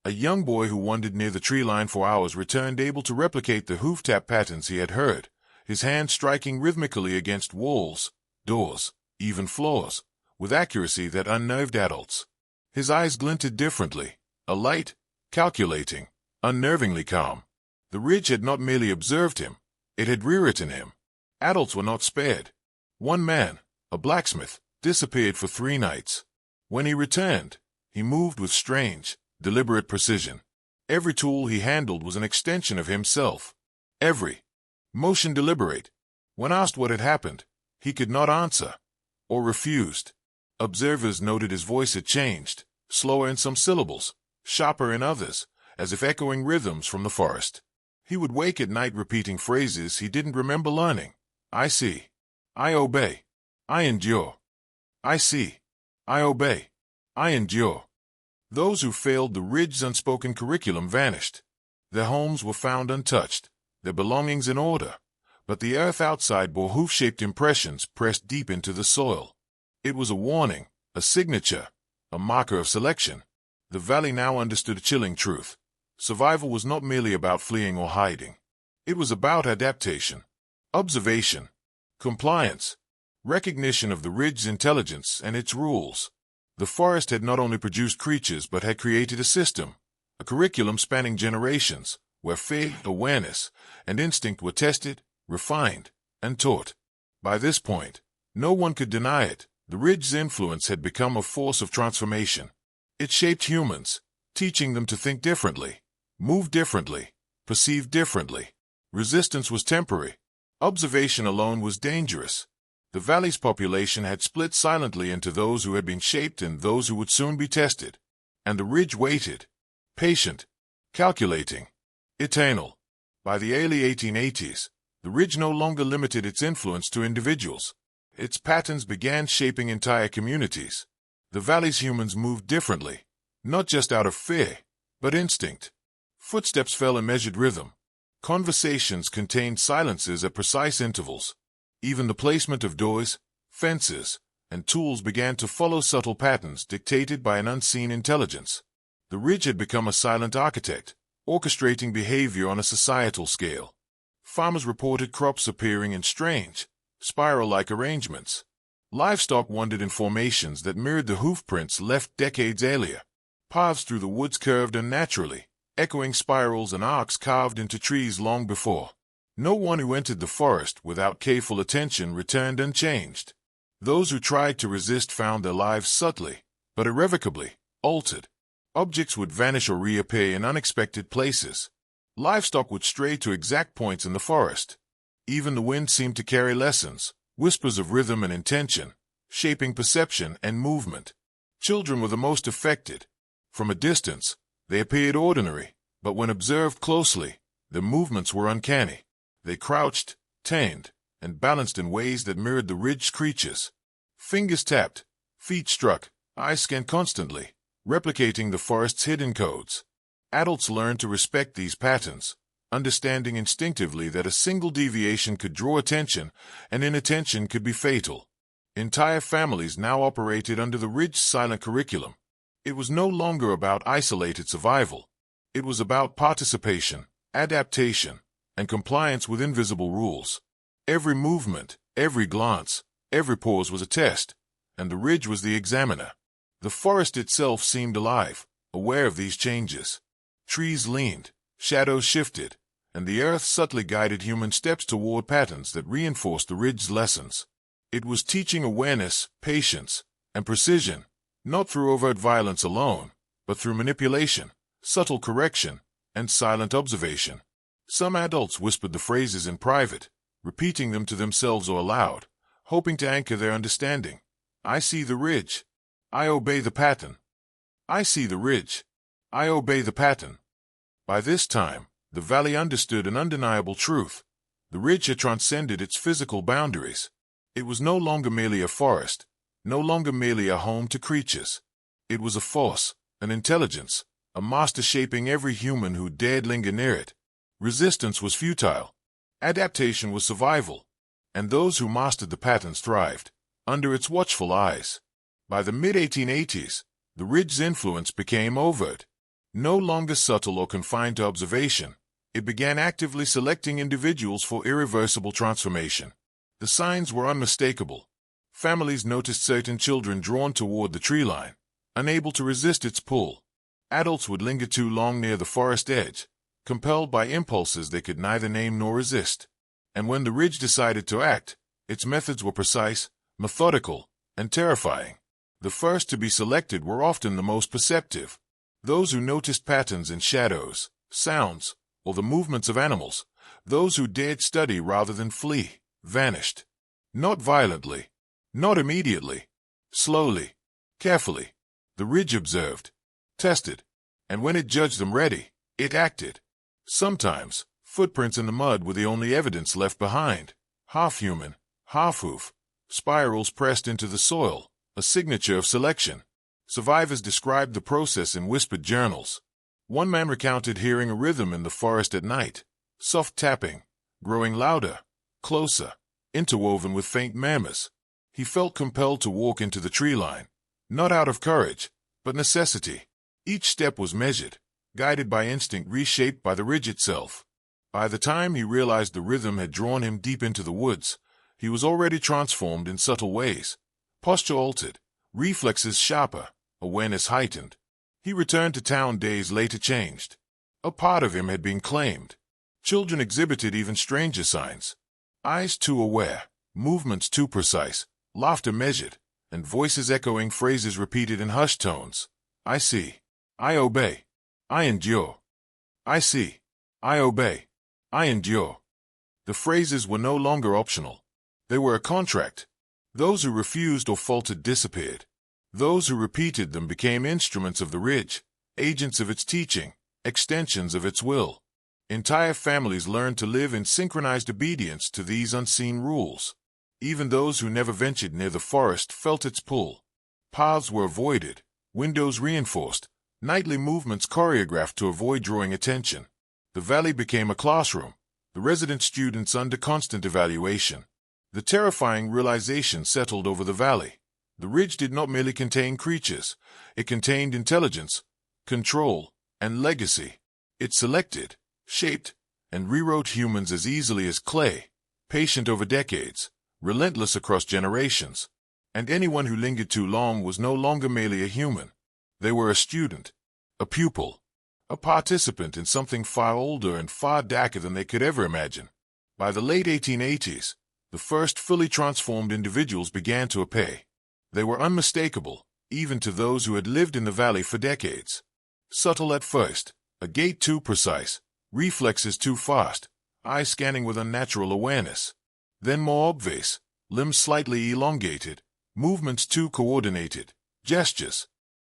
A young boy who wandered near the tree line for hours returned able to replicate the hoof tap patterns he had heard, his hands striking rhythmically against walls, doors, even floors, with accuracy that unnerved adults. His eyes glinted differently, alight, calculating, unnervingly calm. The ridge had not merely observed him, it had rewritten him. Adults were not spared. One man, a blacksmith, disappeared for 3 nights. When he returned, he moved with strange, deliberate precision. Every tool he handled was an extension of himself. Every motion deliberate. When asked what had happened, he could not answer, or refused. Observers noted his voice had changed, slower in some syllables, sharper in others, as if echoing rhythms from the forest. He would wake at night repeating phrases he didn't remember learning. I see. I obey. I endure. I see. I obey. I endure. Those who failed the ridge's unspoken curriculum vanished. Their homes were found untouched, their belongings in order, but the earth outside bore hoof-shaped impressions pressed deep into the soil. It was a warning, a signature, a marker of selection. The valley now understood a chilling truth. Survival was not merely about fleeing or hiding. It was about adaptation, observation, compliance, recognition of the ridge's intelligence and its rules. The forest had not only produced creatures but had created a system, a curriculum spanning generations, where faith, awareness, and instinct were tested, refined, and taught. By this point, no one could deny it. The ridge's influence had become a force of transformation. It shaped humans, teaching them to think differently, move differently, perceive differently. Resistance was temporary. Observation alone was dangerous. The valley's population had split silently into those who had been shaped and those who would soon be tested. And the ridge waited, patient, calculating, eternal. By the early 1880s, the ridge no longer limited its influence to individuals. Its patterns began shaping entire communities. The valley's humans moved differently, not just out of fear, but instinct. Footsteps fell in measured rhythm. Conversations contained silences at precise intervals. Even the placement of doors, fences, and tools began to follow subtle patterns dictated by an unseen intelligence. The ridge had become a silent architect, orchestrating behavior on a societal scale. Farmers reported crops appearing in strange, spiral-like arrangements. Livestock wandered in formations that mirrored the hoof prints left decades earlier. Paths through the woods curved unnaturally, echoing spirals and arcs carved into trees long before. No one who entered the forest without careful attention returned unchanged. Those who tried to resist found their lives subtly, but irrevocably, altered. Objects would vanish or reappear in unexpected places. Livestock would stray to exact points in the forest. Even the wind seemed to carry lessons, whispers of rhythm and intention, shaping perception and movement. Children were the most affected. From a distance, they appeared ordinary, but when observed closely, their movements were uncanny. They crouched, tamed, and balanced in ways that mirrored the ridge's creatures. Fingers tapped, feet struck, eyes scanned constantly, replicating the forest's hidden codes. Adults learned to respect these patterns, understanding instinctively that a single deviation could draw attention, and inattention could be fatal. Entire families now operated under the ridge's silent curriculum. It was no longer about isolated survival. It was about participation, adaptation, and compliance with invisible rules. Every movement, every glance, every pause was a test, and the ridge was the examiner. The forest itself seemed alive, aware of these changes. Trees leaned, shadows shifted, and the earth subtly guided human steps toward patterns that reinforced the ridge's lessons. It was teaching awareness, patience, and precision, not through overt violence alone, but through manipulation, subtle correction, and silent observation. Some adults whispered the phrases in private, repeating them to themselves or aloud, hoping to anchor their understanding. I see the ridge. I obey the pattern. I see the ridge. I obey the pattern. By this time, the valley understood an undeniable truth. The ridge had transcended its physical boundaries. It was no longer merely a forest, no longer merely a home to creatures. It was a force, an intelligence, a master shaping every human who dared linger near it. Resistance was futile. Adaptation was survival. And those who mastered the patterns thrived, under its watchful eyes. By the mid-1880s, the ridge's influence became overt. No longer subtle or confined to observation, it began actively selecting individuals for irreversible transformation. The signs were unmistakable. Families noticed certain children drawn toward the tree line, unable to resist its pull. Adults would linger too long near the forest edge, compelled by impulses they could neither name nor resist. And when the ridge decided to act, its methods were precise, methodical, and terrifying. The first to be selected were often the most perceptive. Those who noticed patterns in shadows, sounds, or the movements of animals. Those who dared study rather than flee, vanished. Not violently, not immediately, slowly, carefully. The ridge observed, tested, and when it judged them ready, it acted. Sometimes, footprints in the mud were the only evidence left behind. Half human, half hoof, spirals pressed into the soil, a signature of selection. Survivors described the process in whispered journals. One man recounted hearing a rhythm in the forest at night, soft tapping, growing louder, closer, interwoven with faint murmurs. He felt compelled to walk into the tree line, not out of courage, but necessity. Each step was measured, guided by instinct reshaped by the ridge itself. By the time he realized the rhythm had drawn him deep into the woods, he was already transformed in subtle ways. Posture altered, reflexes sharper, awareness heightened. He returned to town days later changed. A part of him had been claimed. Children exhibited even stranger signs. Eyes too aware, movements too precise, laughter measured, and voices echoing phrases repeated in hushed tones. I see. I obey. I endure. I see. I obey. I endure. The phrases were no longer optional. They were a contract. Those who refused or faltered disappeared. Those who repeated them became instruments of the ridge, agents of its teaching, extensions of its will. Entire families learned to live in synchronized obedience to these unseen rules. Even those who never ventured near the forest felt its pull. Paths were avoided, windows reinforced, nightly movements choreographed to avoid drawing attention. The valley became a classroom, the resident students under constant evaluation. The terrifying realization settled over the valley. The ridge did not merely contain creatures, it contained intelligence, control, and legacy. It selected, shaped, and rewrote humans as easily as clay, patient over decades, relentless across generations. And anyone who lingered too long was no longer merely a human. They were a student, a pupil, a participant in something far older and far darker than they could ever imagine. By the late 1880s, the first fully transformed individuals began to appear. They were unmistakable, even to those who had lived in the valley for decades. Subtle at first, a gait too precise, reflexes too fast, eyes scanning with unnatural awareness. Then more obvious, limbs slightly elongated, movements too coordinated, gestures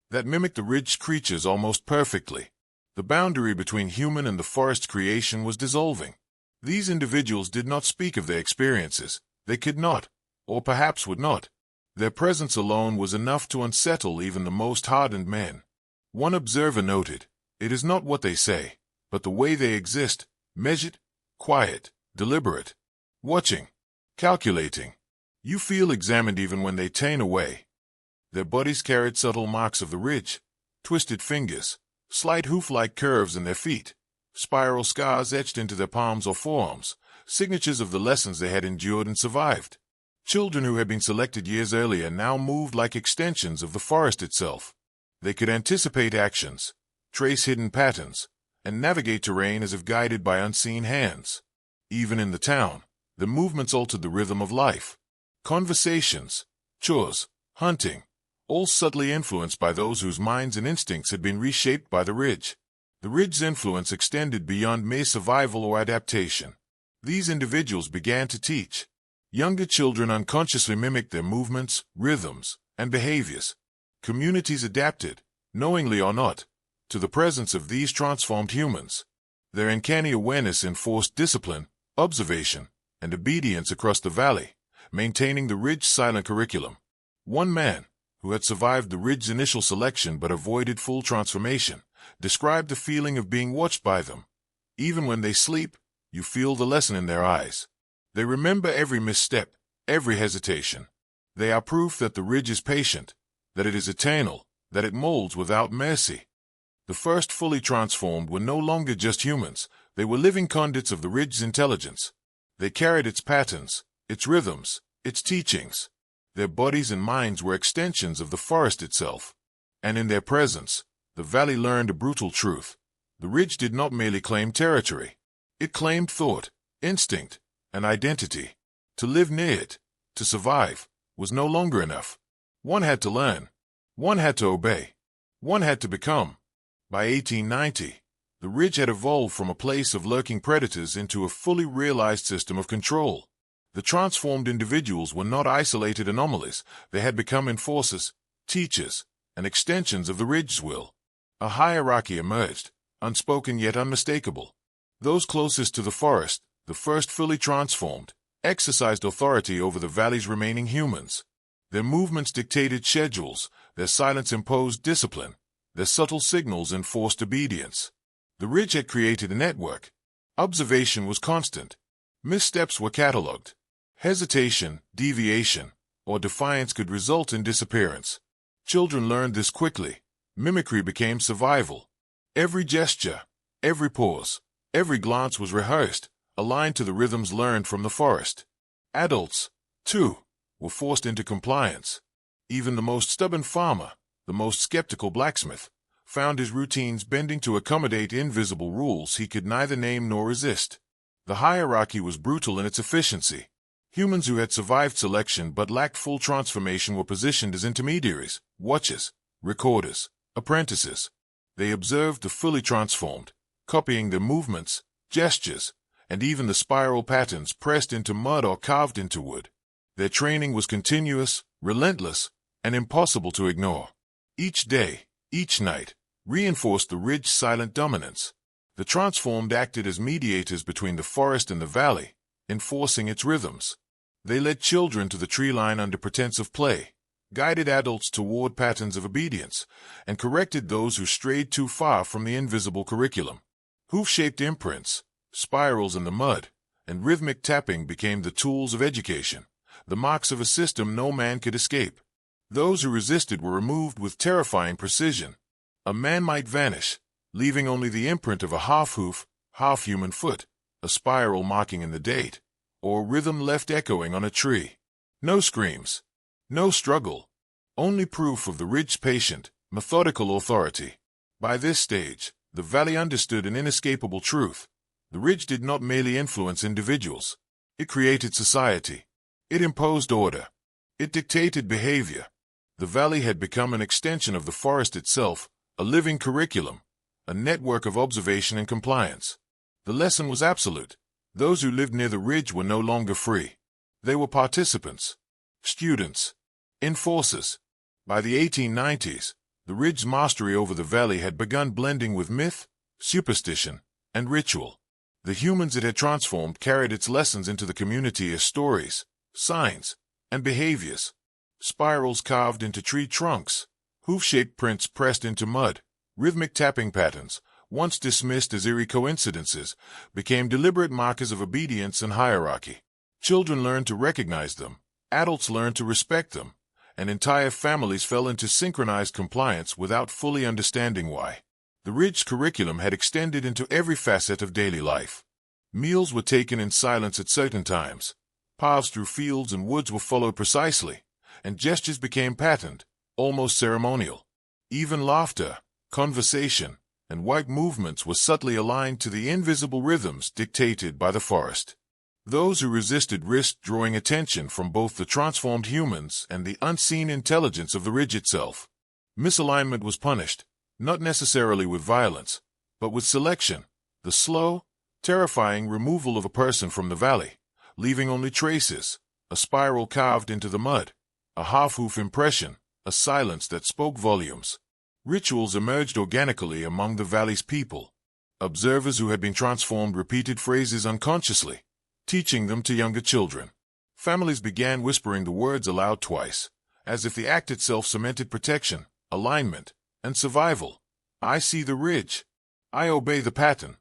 that mimicked the ridge creatures almost perfectly. The boundary between human and the forest creation was dissolving. These individuals did not speak of their experiences. They could not, or perhaps would not. Their presence alone was enough to unsettle even the most hardened men. One observer noted, "It is not what they say, but the way they exist, measured, quiet, deliberate, watching, calculating. You feel examined even when they turn away." Their bodies carried subtle marks of the ridge, twisted fingers, slight hoof-like curves in their feet, spiral scars etched into their palms or forearms, signatures of the lessons they had endured and survived. Children who had been selected years earlier now moved like extensions of the forest itself. They could anticipate actions, trace hidden patterns, and navigate terrain as if guided by unseen hands. Even in the town, the movements altered the rhythm of life. Conversations, chores, hunting, all subtly influenced by those whose minds and instincts had been reshaped by the ridge. The ridge's influence extended beyond mere survival or adaptation. These individuals began to teach. Younger children unconsciously mimicked their movements, rhythms, and behaviors. Communities adapted, knowingly or not, to the presence of these transformed humans. Their uncanny awareness enforced discipline, observation, and obedience across the valley, maintaining the ridge's silent curriculum. One man, who had survived the ridge's initial selection but avoided full transformation, described the feeling of being watched by them. Even when they sleep, you feel the lesson in their eyes. They remember every misstep, every hesitation. They are proof that the ridge is patient, that it is eternal, that it molds without mercy. The first fully transformed were no longer just humans, they were living conduits of the ridge's intelligence. They carried its patterns, its rhythms, its teachings. Their bodies and minds were extensions of the forest itself. And in their presence, the valley learned a brutal truth. The ridge did not merely claim territory. It claimed thought, instinct, and identity. To live near it, to survive, was no longer enough. One had to learn. One had to obey. One had to become. By 1890, the ridge had evolved from a place of lurking predators into a fully realized system of control. The transformed individuals were not isolated anomalies. They had become enforcers, teachers, and extensions of the ridge's will. A hierarchy emerged, unspoken yet unmistakable. Those closest to the forest, the first fully transformed, exercised authority over the valley's remaining humans. Their movements dictated schedules, their silence imposed discipline, their subtle signals enforced obedience. The ridge had created a network. Observation was constant. Missteps were catalogued. Hesitation, deviation, or defiance could result in disappearance. Children learned this quickly. Mimicry became survival. Every gesture, every pause, every glance was rehearsed, aligned to the rhythms learned from the forest. Adults, too, were forced into compliance. Even the most stubborn farmer, the most skeptical blacksmith, found his routines bending to accommodate invisible rules he could neither name nor resist. The hierarchy was brutal in its efficiency. Humans who had survived selection but lacked full transformation were positioned as intermediaries, watchers, recorders, apprentices. They observed the fully transformed, copying their movements, gestures, and even the spiral patterns pressed into mud or carved into wood. Their training was continuous, relentless, and impossible to ignore. Each day, each night, reinforced the ridge's silent dominance. The transformed acted as mediators between the forest and the valley, enforcing its rhythms. They led children to the tree line under pretense of play, guided adults toward patterns of obedience, and corrected those who strayed too far from the invisible curriculum. Hoof-shaped imprints, spirals in the mud, and rhythmic tapping became the tools of education, the marks of a system no man could escape. Those who resisted were removed with terrifying precision. A man might vanish, leaving only the imprint of a half-hoof, half-human foot, a spiral marking in the date, or rhythm left echoing on a tree. No screams, no struggle, only proof of the ridge's patient, methodical authority. By this stage, the valley understood an inescapable truth. The ridge did not merely influence individuals. It created society. It imposed order. It dictated behavior. The valley had become an extension of the forest itself, a living curriculum, a network of observation and compliance. The lesson was absolute. Those who lived near the ridge were no longer free. They were participants, students, enforcers. By the 1890s, the ridge's mastery over the valley had begun blending with myth, superstition, and ritual. The humans it had transformed carried its lessons into the community as stories, signs, and behaviors. Spirals carved into tree trunks, hoof-shaped prints pressed into mud, rhythmic tapping patterns, once dismissed as eerie coincidences, became deliberate markers of obedience and hierarchy. Children learned to recognize them, adults learned to respect them, and entire families fell into synchronized compliance without fully understanding why. The ridge's curriculum had extended into every facet of daily life. Meals were taken in silence at certain times. Paths through fields and woods were followed precisely, and gestures became patterned, almost ceremonial. Even laughter, conversation, and white movements were subtly aligned to the invisible rhythms dictated by the forest. Those who resisted risked drawing attention from both the transformed humans and the unseen intelligence of the ridge itself. Misalignment was punished, not necessarily with violence, but with selection, the slow, terrifying removal of a person from the valley, leaving only traces, a spiral carved into the mud, a half-hoof impression, a silence that spoke volumes. Rituals emerged organically among the valley's people. Observers who had been transformed repeated phrases unconsciously, teaching them to younger children. Families began whispering the words aloud twice, as if the act itself cemented protection, alignment, and survival. I see the ridge. I obey the pattern.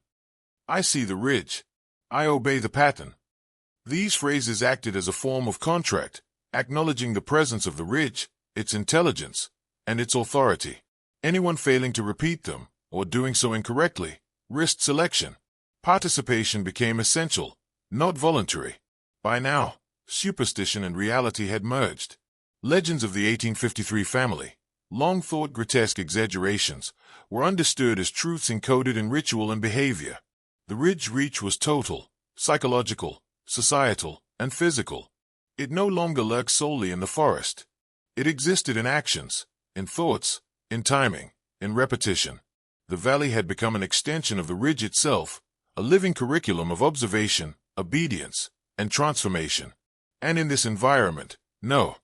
I see the ridge. I obey the pattern. These phrases acted as a form of contract, acknowledging the presence of the ridge, its intelligence, and its authority. Anyone failing to repeat them, or doing so incorrectly, risked selection. Participation became essential, not voluntary. By now, superstition and reality had merged. Legends of the 1853 family, long thought grotesque exaggerations, were understood as truths encoded in ritual and behavior. The ridge reach was total, psychological, societal, and physical. It no longer lurked solely in the forest. It existed in actions, in thoughts, in timing, in repetition. The valley had become an extension of the ridge itself, a living curriculum of observation, obedience, and transformation. And in this environment, no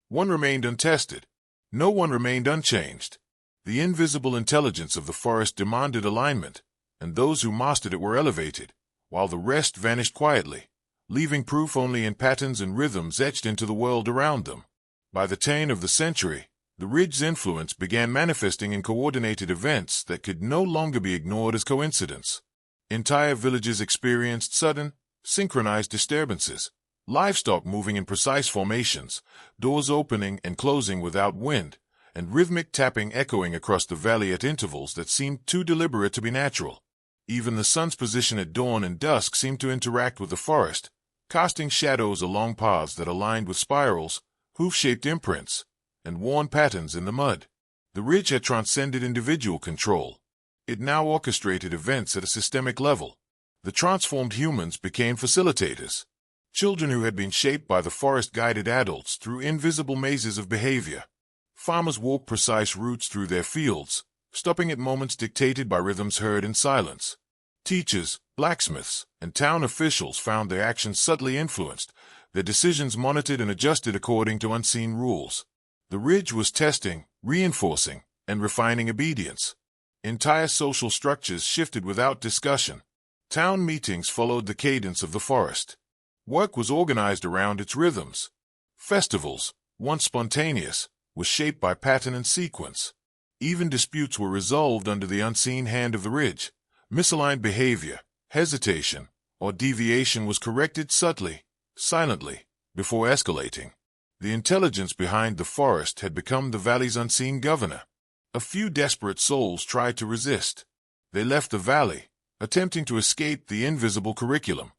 one remained untested. No one remained unchanged. The invisible intelligence of the forest demanded alignment, and those who mastered it were elevated, while the rest vanished quietly, leaving proof only in patterns and rhythms etched into the world around them. By the turn of the century, the ridge's influence began manifesting in coordinated events that could no longer be ignored as coincidence. Entire villages experienced sudden, synchronized disturbances, livestock moving in precise formations, doors opening and closing without wind, and rhythmic tapping echoing across the valley at intervals that seemed too deliberate to be natural. Even the sun's position at dawn and dusk seemed to interact with the forest, casting shadows along paths that aligned with spirals, hoof-shaped imprints, and worn patterns in the mud. The ridge had transcended individual control. It now orchestrated events at a systemic level. The transformed humans became facilitators. Children who had been shaped by the forest guided adults through invisible mazes of behavior. Farmers walked precise routes through their fields, stopping at moments dictated by rhythms heard in silence. Teachers, blacksmiths, and town officials found their actions subtly influenced, their decisions monitored and adjusted according to unseen rules. The ridge was testing, reinforcing, and refining obedience. Entire social structures shifted without discussion. Town meetings followed the cadence of the forest. Work was organized around its rhythms. Festivals, once spontaneous, were shaped by pattern and sequence. Even disputes were resolved under the unseen hand of the ridge. Misaligned behavior, hesitation, or deviation was corrected subtly, silently, before escalating. The intelligence behind the forest had become the valley's unseen governor. A few desperate souls tried to resist. They left the valley, attempting to escape the invisible curriculum.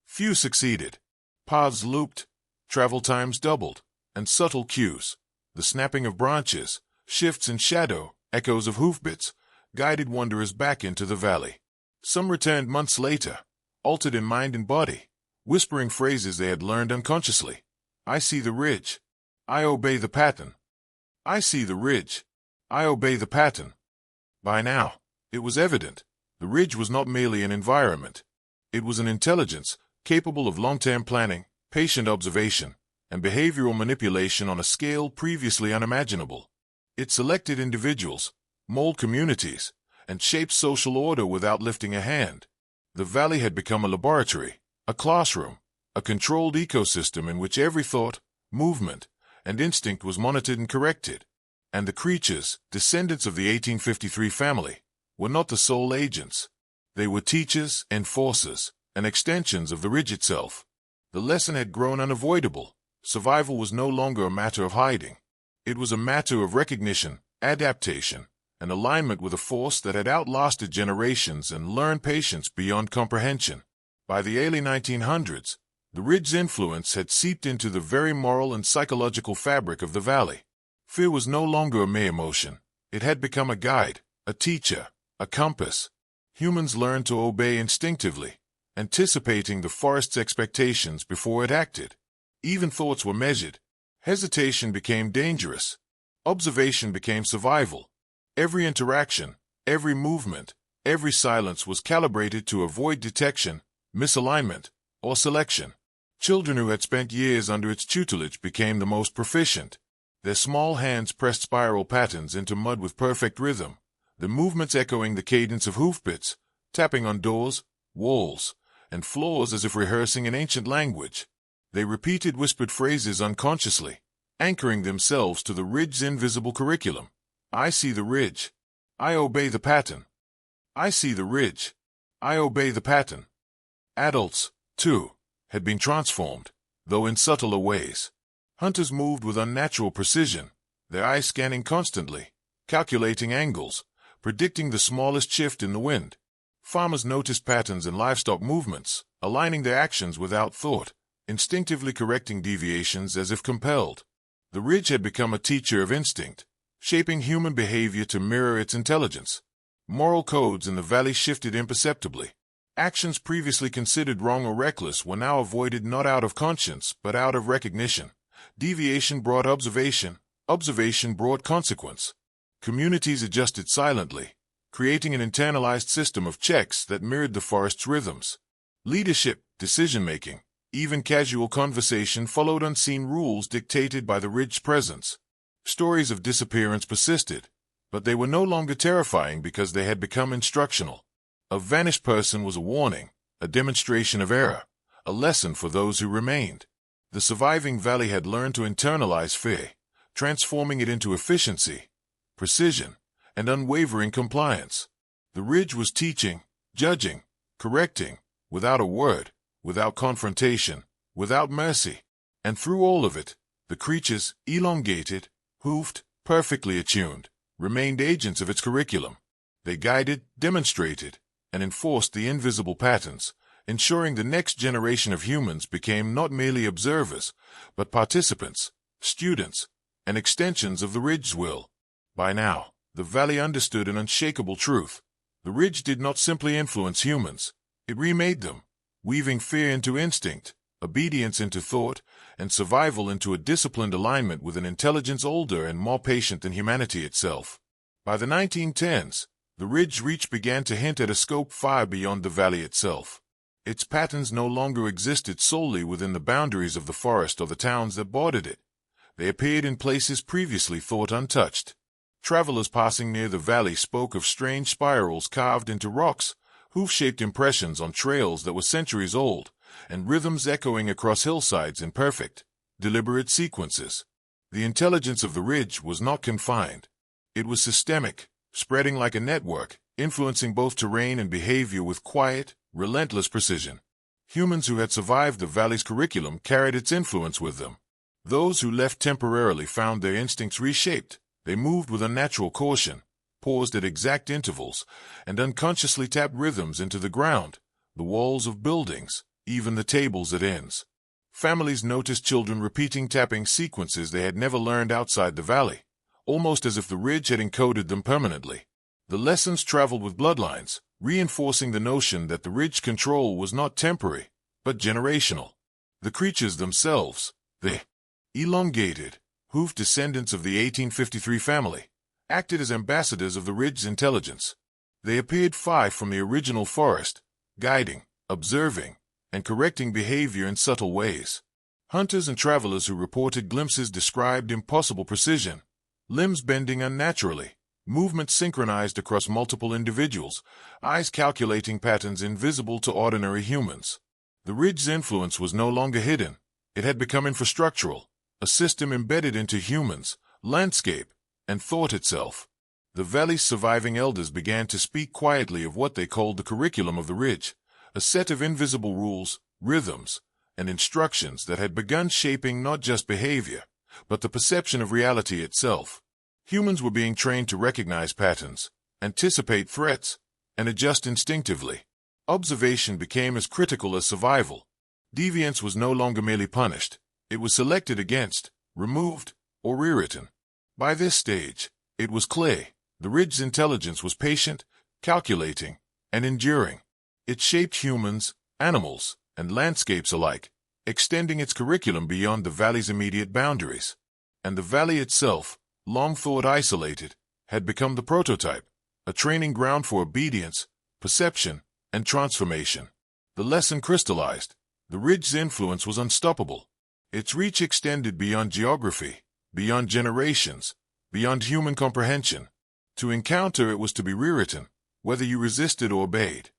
Few succeeded. Paths looped, travel times doubled, and subtle cues, the snapping of branches, shifts in shadow, echoes of hoofbeats, guided wanderers back into the valley. Some returned months later, altered in mind and body, whispering phrases they had learned unconsciously. I see the ridge. I obey the pattern. I see the ridge. I obey the pattern. By now, it was evident. The ridge was not merely an environment. It was an intelligence capable of long-term planning, patient observation, and behavioral manipulation on a scale previously unimaginable. It selected individuals, molded communities, and shaped social order without lifting a hand. The valley had become a laboratory, a classroom, a controlled ecosystem in which every thought, movement, and instinct was monitored and corrected. And the creatures, descendants of the 1853 family, were not the sole agents. They were teachers, enforcers, and extensions of the ridge itself. The lesson had grown unavoidable. Survival was no longer a matter of hiding. It was a matter of recognition, adaptation, and alignment with a force that had outlasted generations and learned patience beyond comprehension. By the early 1900s, the ridge's influence had seeped into the very moral and psychological fabric of the valley. Fear was no longer a mere emotion. It had become a guide, a teacher, a compass. Humans learned to obey instinctively, anticipating the forest's expectations before it acted. Even thoughts were measured. Hesitation became dangerous. Observation became survival. Every interaction, every movement, every silence was calibrated to avoid detection, misalignment, or selection. Children who had spent years under its tutelage became the most proficient. Their small hands pressed spiral patterns into mud with perfect rhythm, the movements echoing the cadence of hoofbeats, tapping on doors, walls, and floors as if rehearsing an ancient language. They repeated whispered phrases unconsciously, anchoring themselves to the ridge's invisible curriculum. I see the ridge. I obey the pattern. I see the ridge. I obey the pattern. Adults, too, had been transformed, though in subtler ways. Hunters moved with unnatural precision, their eyes scanning constantly, calculating angles, predicting the smallest shift in the wind. Farmers noticed patterns in livestock movements, aligning their actions without thought, instinctively correcting deviations as if compelled. The ridge had become a teacher of instinct, shaping human behavior to mirror its intelligence. Moral codes in the valley shifted imperceptibly. Actions previously considered wrong or reckless were now avoided not out of conscience, but out of recognition. Deviation brought observation, observation brought consequence. Communities adjusted silently, creating an internalized system of checks that mirrored the forest's rhythms. Leadership, decision-making, even casual conversation followed unseen rules dictated by the ridge's presence. Stories of disappearance persisted, but they were no longer terrifying because they had become instructional. A vanished person was a warning, a demonstration of error, a lesson for those who remained. The surviving valley had learned to internalize fear, transforming it into efficiency, precision, and unwavering compliance. The ridge was teaching, judging, correcting, without a word, without confrontation, without mercy. And through all of it, the creatures, elongated, hoofed, perfectly attuned, remained agents of its curriculum. They guided, demonstrated, and enforced the invisible patterns, ensuring the next generation of humans became not merely observers, but participants, students, and extensions of the ridge's will. By now, the valley understood an unshakable truth. The ridge did not simply influence humans, it remade them, weaving fear into instinct, obedience into thought, and survival into a disciplined alignment with an intelligence older and more patient than humanity itself. By the 1910s, the ridge's reach began to hint at a scope far beyond the valley itself. Its patterns no longer existed solely within the boundaries of the forest or the towns that bordered it. They appeared in places previously thought untouched. Travelers passing near the valley spoke of strange spirals carved into rocks, hoof-shaped impressions on trails that were centuries old, and rhythms echoing across hillsides in perfect, deliberate sequences. The intelligence of the ridge was not confined. It was systemic, spreading like a network, influencing both terrain and behavior with quiet, relentless precision. Humans who had survived the valley's curriculum carried its influence with them. Those who left temporarily found their instincts reshaped. They moved with unnatural caution, paused at exact intervals, and unconsciously tapped rhythms into the ground, the walls of buildings, even the tables at inns. Families noticed children repeating tapping sequences they had never learned outside the valley, almost as if the ridge had encoded them permanently. The lessons traveled with bloodlines, reinforcing the notion that the ridge control was not temporary, but generational. The creatures themselves, the elongated, hoofed descendants of the 1853 family, acted as ambassadors of the ridge's intelligence. They appeared far from the original forest, guiding, observing, and correcting behavior in subtle ways. Hunters and travelers who reported glimpses described impossible precision, limbs bending unnaturally, movements synchronized across multiple individuals, eyes calculating patterns invisible to ordinary humans. The ridge's influence was no longer hidden. It had become infrastructural, a system embedded into humans, landscape, and thought itself. The valley's surviving elders began to speak quietly of what they called the curriculum of the ridge, a set of invisible rules, rhythms, and instructions that had begun shaping not just behavior, but the perception of reality itself. Humans were being trained to recognize patterns, anticipate threats, and adjust instinctively. Observation became as critical as survival. Deviance was no longer merely punished. It was selected against, removed, or rewritten. By this stage, it was clear. The ridge's intelligence was patient, calculating, and enduring. It shaped humans, animals, and landscapes alike, extending its curriculum beyond the valley's immediate boundaries. And the valley itself, long thought isolated, had become the prototype, a training ground for obedience, perception, and transformation. The lesson crystallized. The ridge's influence was unstoppable. Its reach extended beyond geography, beyond generations, beyond human comprehension. To encounter it was to be rewritten, whether you resisted or obeyed.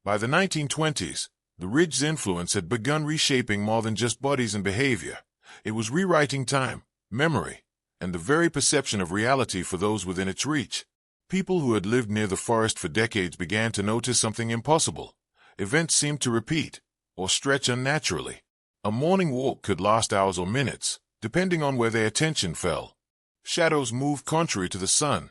By the 1920s, the ridge's influence had begun reshaping more than just bodies and behavior. It was rewriting time, memory, and the very perception of reality for those within its reach. People who had lived near the forest for decades began to notice something impossible. Events seemed to repeat, or stretch unnaturally. A morning walk could last hours or minutes, depending on where their attention fell. Shadows moved contrary to the sun.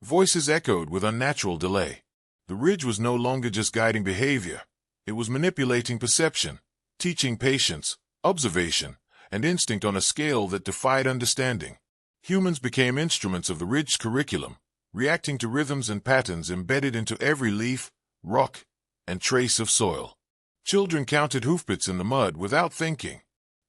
Voices echoed with unnatural delay. The ridge was no longer just guiding behavior. It was manipulating perception, teaching patience, observation, and instinct on a scale that defied understanding. Humans became instruments of the ridge's curriculum, reacting to rhythms and patterns embedded into every leaf, rock, and trace of soil. Children counted hoofprints in the mud without thinking.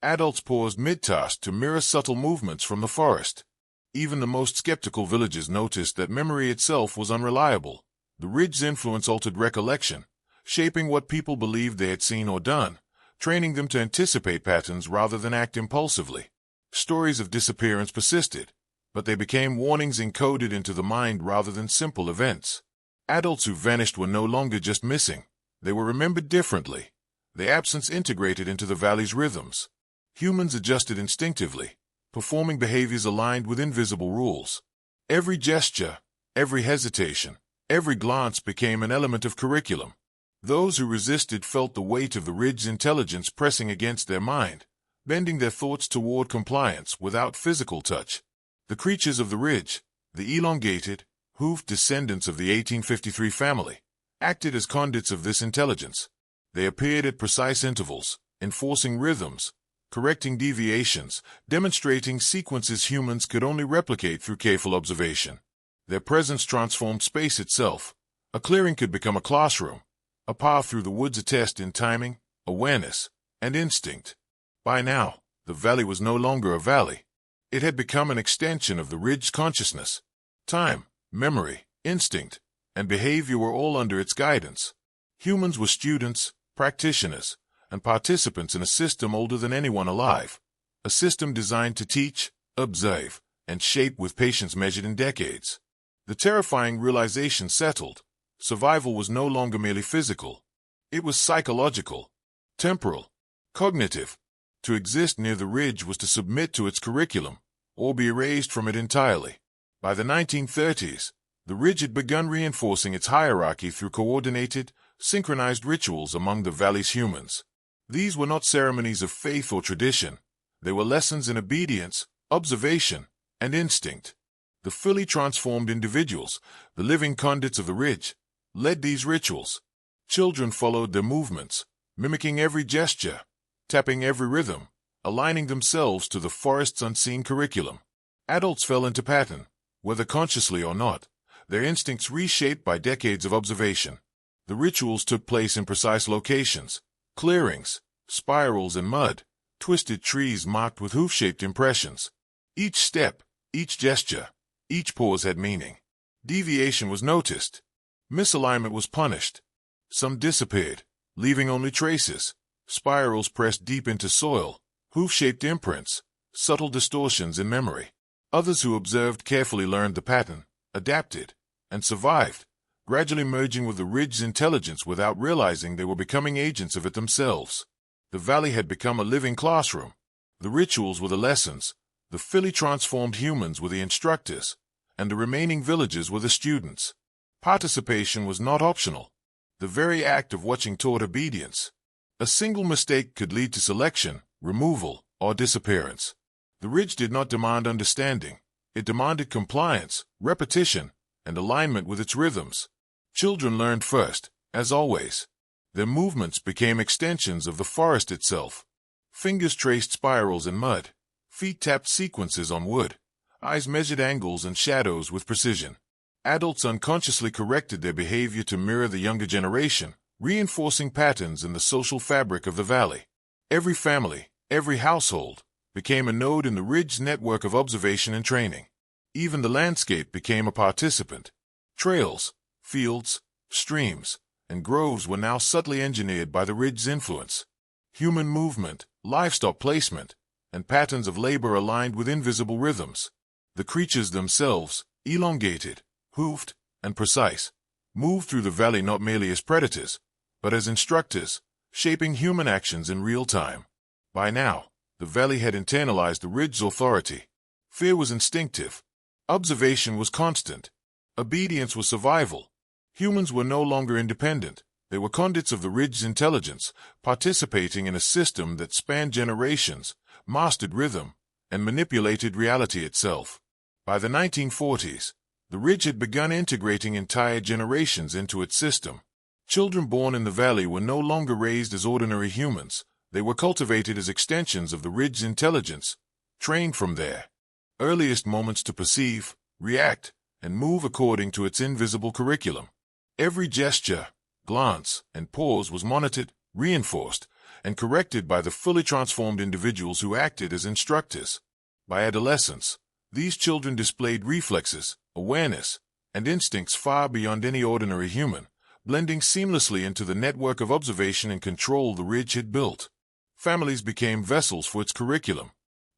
Adults paused mid-task to mirror subtle movements from the forest. Even the most skeptical villagers noticed that memory itself was unreliable. The ridge's influence altered recollection, shaping what people believed they had seen or done, training them to anticipate patterns rather than act impulsively. Stories of disappearance persisted, but they became warnings encoded into the mind rather than simple events. Adults who vanished were no longer just missing. They were remembered differently, their absence integrated into the valley's rhythms. Humans adjusted instinctively, performing behaviors aligned with invisible rules. Every gesture, every hesitation, every glance became an element of curriculum. Those who resisted felt the weight of the ridge's intelligence pressing against their mind, bending their thoughts toward compliance without physical touch. The creatures of the ridge, the elongated, hoofed descendants of the 1853 family, acted as conduits of this intelligence. They appeared at precise intervals, enforcing rhythms, correcting deviations, demonstrating sequences humans could only replicate through careful observation. Their presence transformed space itself. A clearing could become a classroom, a path through the woods a test in timing, awareness, and instinct. By now, the valley was no longer a valley. It had become an extension of the ridge's consciousness. Time, memory, instinct, and behavior were all under its guidance. Humans were students, practitioners, and participants in a system older than anyone alive. A system designed to teach, observe, and shape with patience measured in decades. The terrifying realization settled. Survival was no longer merely physical. It was psychological, temporal, cognitive. To exist near the ridge was to submit to its curriculum, or be erased from it entirely. By the 1930s, the ridge had begun reinforcing its hierarchy through coordinated, synchronized rituals among the valley's humans. These were not ceremonies of faith or tradition. They were lessons in obedience, observation, and instinct. The fully transformed individuals, the living conduits of the ridge, led these rituals. Children followed their movements, mimicking every gesture, tapping every rhythm, aligning themselves to the forest's unseen curriculum. Adults fell into pattern, whether consciously or not, their instincts reshaped by decades of observation. The rituals took place in precise locations, clearings, spirals in mud, twisted trees marked with hoof-shaped impressions. Each step, each gesture, each pause had meaning. Deviation was noticed. Misalignment was punished. Some disappeared, leaving only traces. Spirals pressed deep into soil, hoof-shaped imprints, subtle distortions in memory. Others who observed carefully learned the pattern, adapted, and survived, gradually merging with the ridge's intelligence without realizing they were becoming agents of it themselves. The valley had become a living classroom. The rituals were the lessons, the fully transformed humans were the instructors, and the remaining villagers were the students. Participation was not optional. The very act of watching taught obedience. A single mistake could lead to selection, removal, or disappearance. The ridge did not demand understanding. It demanded compliance, repetition, and alignment with its rhythms. Children learned first, as always. Their movements became extensions of the forest itself. Fingers traced spirals in mud. Feet tapped sequences on wood. Eyes measured angles and shadows with precision. Adults unconsciously corrected their behavior to mirror the younger generation, reinforcing patterns in the social fabric of the valley. Every family, every household, became a node in the ridge's network of observation and training. Even the landscape became a participant. Trails, fields, streams, and groves were now subtly engineered by the ridge's influence. Human movement, livestock placement, and patterns of labor aligned with invisible rhythms. The creatures themselves, elongated, hoofed, and precise, moved through the valley not merely as predators, but as instructors, shaping human actions in real time. By now, the valley had internalized the ridge's authority. Fear was instinctive. Observation was constant. Obedience was survival. Humans were no longer independent. They were conduits of the ridge's intelligence, participating in a system that spanned generations, mastered rhythm, and manipulated reality itself. By the 1940s, The ridge had begun integrating entire generations into its system. Children born in the valley were no longer raised as ordinary humans. They were cultivated as extensions of the ridge's intelligence, trained from their earliest moments to perceive, react, and move according to its invisible curriculum. Every gesture, glance, and pause was monitored, reinforced, and corrected by the fully transformed individuals who acted as instructors. By adolescence, these children displayed reflexes, awareness, and instincts far beyond any ordinary human, blending seamlessly into the network of observation and control the ridge had built. Families became vessels for its curriculum.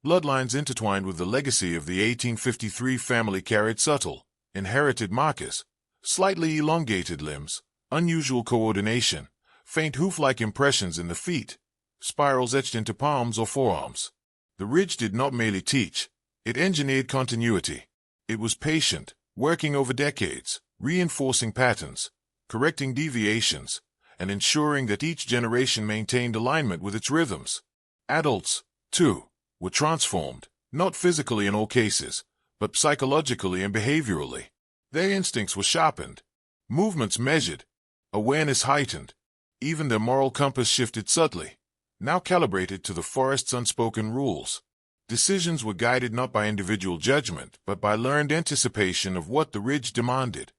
Bloodlines intertwined with the legacy of the 1853 family carried subtle, inherited markers, slightly elongated limbs, unusual coordination, faint hoof-like impressions in the feet, spirals etched into palms or forearms. The ridge did not merely teach, it engineered continuity. It was patient, working over decades, reinforcing patterns, correcting deviations, and ensuring that each generation maintained alignment with its rhythms. Adults, too, were transformed, not physically in all cases, but psychologically and behaviorally. Their instincts were sharpened, movements measured, awareness heightened. Even their moral compass shifted subtly, now calibrated to the forest's unspoken rules. Decisions were guided not by individual judgment, but by learned anticipation of what the ridge demanded.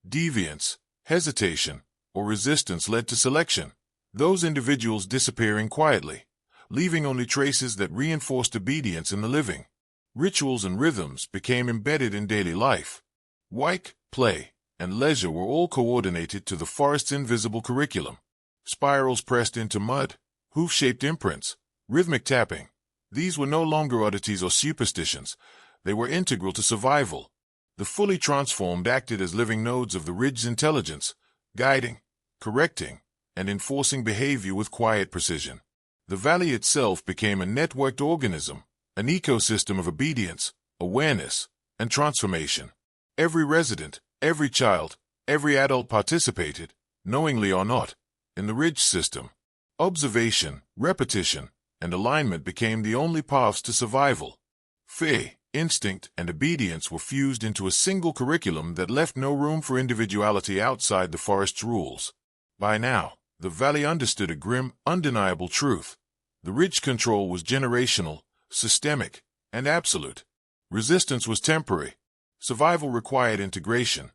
Deviance, hesitation, or resistance led to selection, those individuals disappearing quietly, leaving only traces that reinforced obedience in the living. Rituals and rhythms became embedded in daily life. Work, play, and leisure were all coordinated to the forest's invisible curriculum. Spirals pressed into mud, hoof-shaped imprints, rhythmic tapping. These were no longer oddities or superstitions. They were integral to survival. The fully transformed acted as living nodes of the ridge's intelligence, guiding, correcting, and enforcing behavior with quiet precision. The valley itself became a networked organism, an ecosystem of obedience, awareness, and transformation. Every resident, every child, every adult participated, knowingly or not, in the ridge system. Observation, repetition, and alignment became the only paths to survival. Fear, instinct, and obedience were fused into a single curriculum that left no room for individuality outside the forest's rules. By now, the valley understood a grim, undeniable truth. The ridge control was generational, systemic, and absolute. Resistance was temporary. Survival required integration.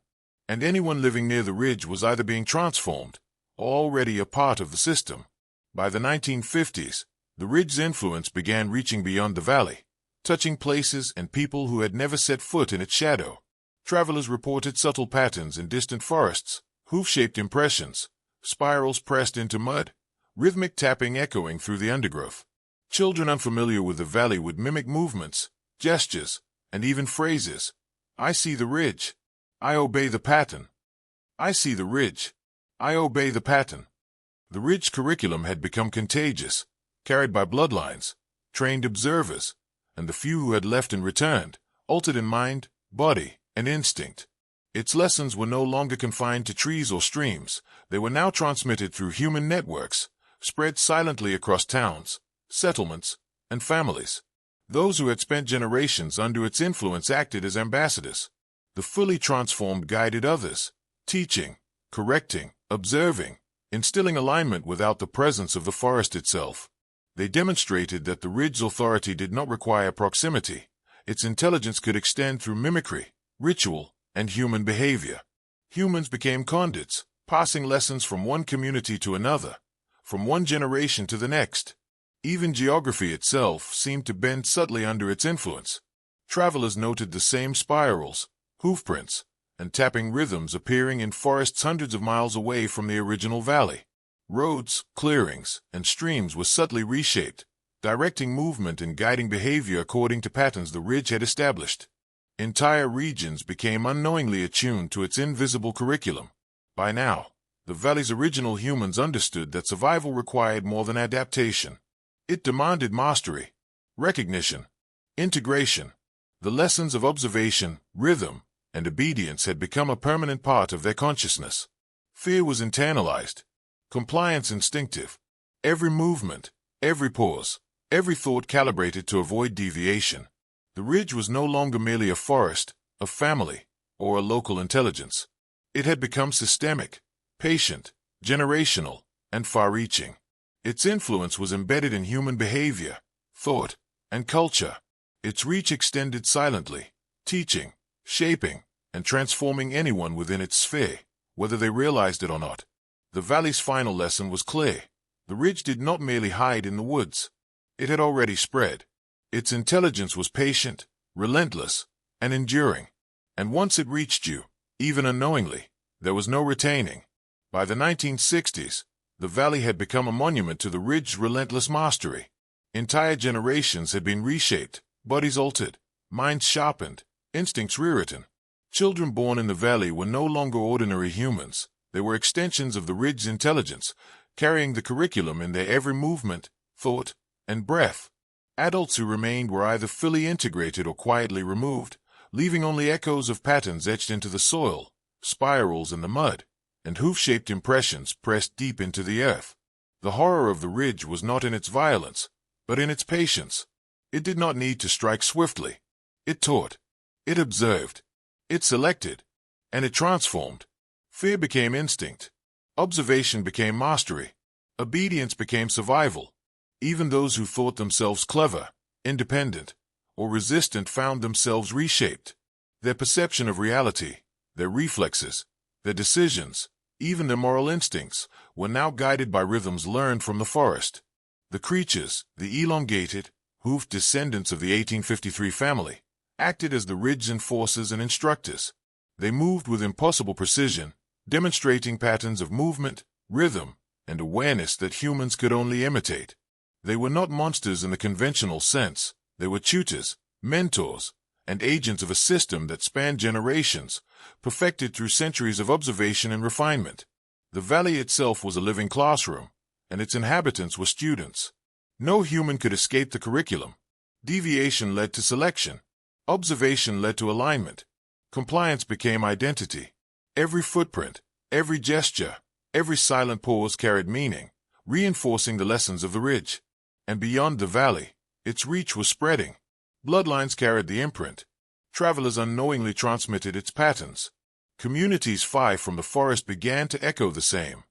And anyone living near the ridge was either being transformed or already a part of the system. By the 1950s, the ridge's influence began reaching beyond the valley, touching places and people who had never set foot in its shadow. Travelers reported subtle patterns in distant forests, hoof-shaped impressions, spirals pressed into mud, rhythmic tapping echoing through the undergrowth. Children unfamiliar with the valley would mimic movements, gestures, and even phrases. I see the ridge. I obey the pattern. I see the ridge. I obey the pattern. The ridge curriculum had become contagious, carried by bloodlines, trained observers, and the few who had left and returned, altered in mind, body, and instinct. Its lessons were no longer confined to trees or streams. They were now transmitted through human networks, spread silently across towns, settlements, and families. Those who had spent generations under its influence acted as ambassadors. The fully transformed guided others, teaching, correcting, observing, instilling alignment without the presence of the forest itself. They demonstrated that the ridge's authority did not require proximity. Its intelligence could extend through mimicry, ritual, and human behavior. Humans became conduits, passing lessons from one community to another, from one generation to the next. Even geography itself seemed to bend subtly under its influence. Travelers noted the same spirals, hoofprints, and tapping rhythms appearing in forests hundreds of miles away from the original valley. Roads, clearings, and streams were subtly reshaped, directing movement and guiding behavior according to patterns the ridge had established. Entire regions became unknowingly attuned to its invisible curriculum. By now, the valley's original humans understood that survival required more than adaptation. It demanded mastery, recognition, integration. The lessons of observation, rhythm, and obedience had become a permanent part of their consciousness. Fear was internalized, compliance instinctive. Every movement, every pause, every thought calibrated to avoid deviation. The ridge was no longer merely a forest, a family, or a local intelligence. It had become systemic, patient, generational, and far-reaching. Its influence was embedded in human behavior, thought, and culture. Its reach extended silently, teaching, shaping, and transforming anyone within its sphere, whether they realized it or not. The valley's final lesson was clear. The ridge did not merely hide in the woods. It had already spread. Its intelligence was patient, relentless, and enduring. And once it reached you, even unknowingly, there was no retaining. By the 1960s, the valley had become a monument to the ridge's relentless mastery. Entire generations had been reshaped, bodies altered, minds sharpened, instincts rewritten. Children born in the valley were no longer ordinary humans. They were extensions of the ridge's intelligence, carrying the curriculum in their every movement, thought, and breath. Adults who remained were either fully integrated or quietly removed, leaving only echoes of patterns etched into the soil, spirals in the mud, and hoof-shaped impressions pressed deep into the earth. The horror of the ridge was not in its violence, but in its patience. It did not need to strike swiftly. It taught. It observed. It selected. And it transformed. Fear became instinct. Observation became mastery. Obedience became survival. Even those who thought themselves clever, independent, or resistant found themselves reshaped. Their perception of reality, their reflexes, their decisions, even their moral instincts, were now guided by rhythms learned from the forest. The creatures, the elongated, hoofed descendants of the 1853 family, acted as the ridge's enforcers and instructors. They moved with impossible precision, demonstrating patterns of movement, rhythm, and awareness that humans could only imitate. They were not monsters in the conventional sense. They were tutors, mentors, and agents of a system that spanned generations, perfected through centuries of observation and refinement. The valley itself was a living classroom, and its inhabitants were students. No human could escape the curriculum. Deviation led to selection. Observation led to alignment. Compliance became identity. Every footprint, every gesture, every silent pause carried meaning, reinforcing the lessons of the ridge. And beyond the valley, its reach was spreading. Bloodlines carried the imprint. Travelers unknowingly transmitted its patterns. Communities far from the forest began to echo the same.